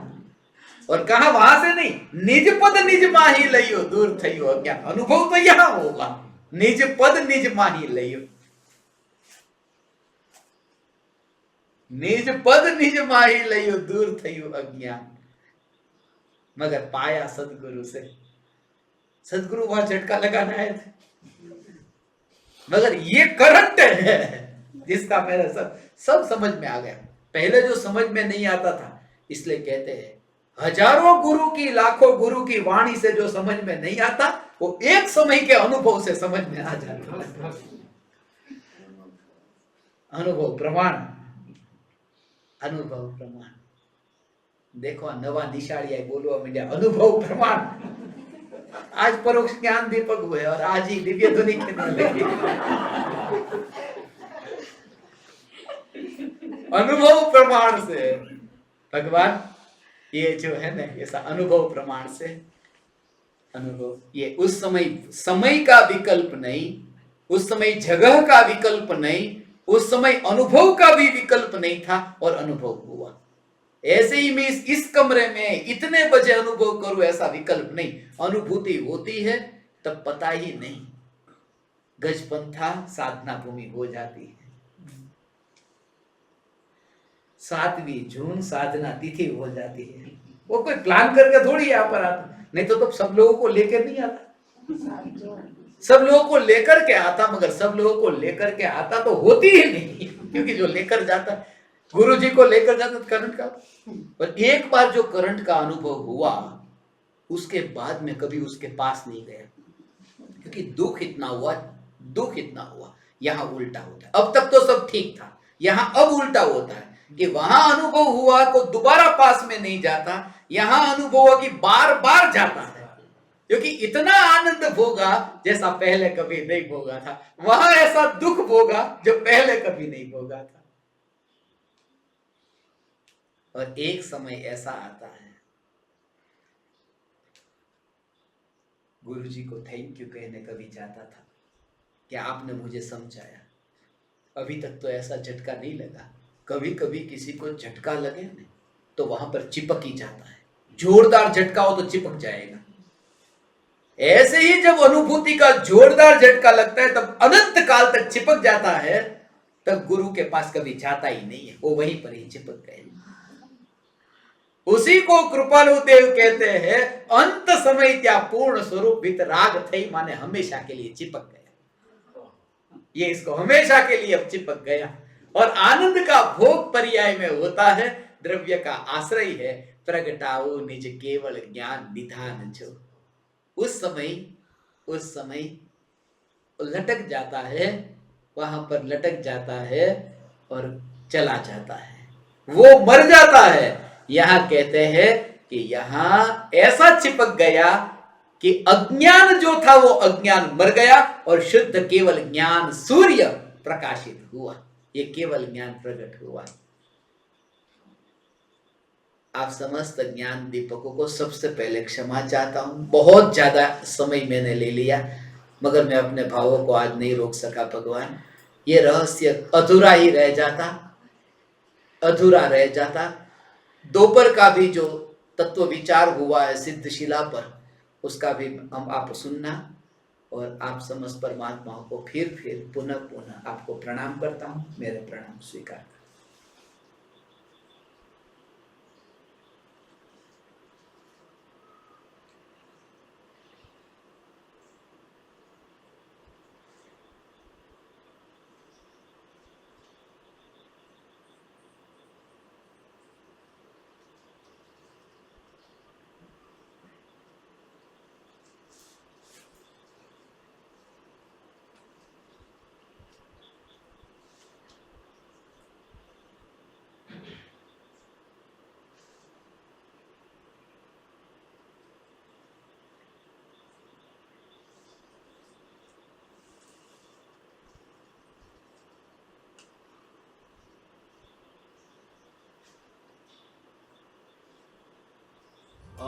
और कहा वहां से नहीं, निज पद निज माही लइयो दूर थइयो अज्ञान। अनुभव तो यहां होगा, निज पद निज माही लइयो, निज पद निज माही लइयो दूर थइयो अज्ञान। मगर पाया सदगुरु से, सदगुरु वहां झटका लगाना है, मगर ये करंट है जिसका मेरा सब समझ में आ गया। पहले जो समझ में नहीं आता था, इसलिए कहते हैं हजारों गुरु की, लाखों गुरु की वाणी से जो समझ में नहीं आता, वो एक समय के अनुभव से समझ में आ जाता। अनुभव प्रमाण, अनुभव प्रमाण। देखो नवा निशाड़िया बोलवा मीडिया, अनुभव प्रमाण। आज परोक्ष ज्ञान दीपक हुए और आज ही दिव्य ध्वनि खेलने लगे। अनुभव प्रमाण से भगवान, ये जो है ना, ऐसा अनुभव प्रमाण से, अनुभव, ये उस समय का विकल्प नहीं, उस समय जगह का विकल्प नहीं, उस समय अनुभव का भी विकल्प नहीं था, और अनुभव हुआ। ऐसे ही मैं इस कमरे में इतने बजे अनुभव करूं, ऐसा विकल्प नहीं। अनुभूति होती है तब पता ही नहीं, गजपंथा साधना भूमि हो जाती है। 7वीं जून साधना तिथि हो जाती है। वो कोई प्लान करके थोड़ी यहाँ पर आता, नहीं तो सब लोगों को लेकर नहीं आता, सब लोगों को लेकर के आता, मगर सब लोगों को लेकर के आता तो होती ही नहीं, क्योंकि जो लेकर जाता, गुरु जी को लेकर जाता करंट का। पर एक बार जो करंट का अनुभव हुआ, उसके बाद में कभी उसके पास नहीं गया, क्योंकि दुख इतना हुआ, दुख इतना हुआ। यहां उल्टा होता है, अब तक तो सब ठीक था, यहां अब उल्टा होता है कि वहां अनुभव हुआ तो दोबारा पास में नहीं जाता, यहां अनुभव हुआ कि बार बार जाता है, क्योंकि इतना आनंद भोगा जैसा पहले कभी नहीं भोगा था, वहां ऐसा दुख भोगा जो पहले कभी नहीं भोगा था। और एक समय ऐसा आता है, गुरु जी को थैंक यू कहने कभी जाता था कि आपने मुझे समझाया। अभी तक तो ऐसा झटका नहीं लगा, कभी कभी किसी को झटका लगे ना, तो वहां पर चिपक ही जाता है, जोरदार झटका हो तो चिपक जाएगा। ऐसे ही जब अनुभूति का जोरदार झटका लगता है, तब अनंत काल तक चिपक जाता है, तब गुरु के पास कभी जाता ही नहीं है, वो वहीं पर ही चिपक गए। उसी को कृपालु देव कहते हैं, अंत समय त्या पूर्ण स्वरूप वितराग थई, माने हमेशा के लिए चिपक गया। ये इसको हमेशा के लिए अब चिपक गया। और आनंद का भोग पर्याय में होता है, द्रव्य का आश्रय है, प्रगटाओ निज केवल ज्ञान निधान जो। उस समय लटक जाता है, वहां पर लटक जाता है और चला जाता है, वो मर जाता है। यहां कहते हैं कि यहां ऐसा चिपक गया कि अज्ञान जो था वो अज्ञान मर गया और शुद्ध केवल ज्ञान सूर्य प्रकाशित हुआ, ये केवल ज्ञान प्रकट हुआ। आप समस्त ज्ञान दीपकों को सबसे पहले क्षमा चाहता हूं, बहुत ज्यादा समय मैंने ले लिया, मगर मैं अपने भावों को आज नहीं रोक सका भगवान। ये रहस्य अधूरा ही रह जाता, अधूरा रह जाता। दोपहर का भी जो तत्व विचार हुआ है सिद्धशिला पर, उसका भी हम आप सुनना। और आप समस्त परमात्माओं को फिर पुनः आपको प्रणाम करता हूं, मेरे प्रणाम स्वीकार।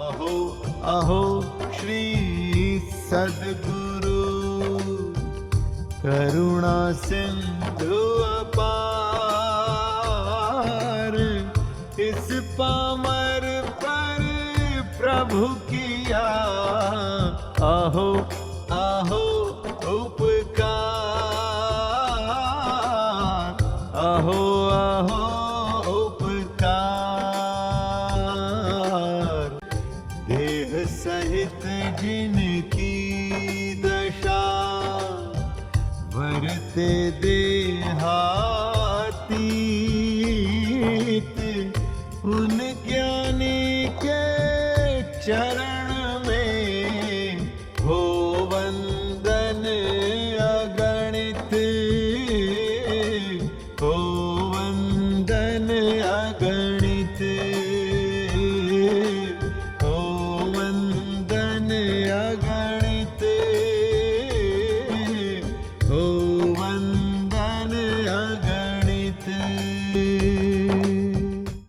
अहो अहो श्री सद्गुरु करुणा सिंधु अपार, इस पामर पर प्रभु किया अहो अहो उपकार, अहो अहो सहित जिनकी दशा वरते दे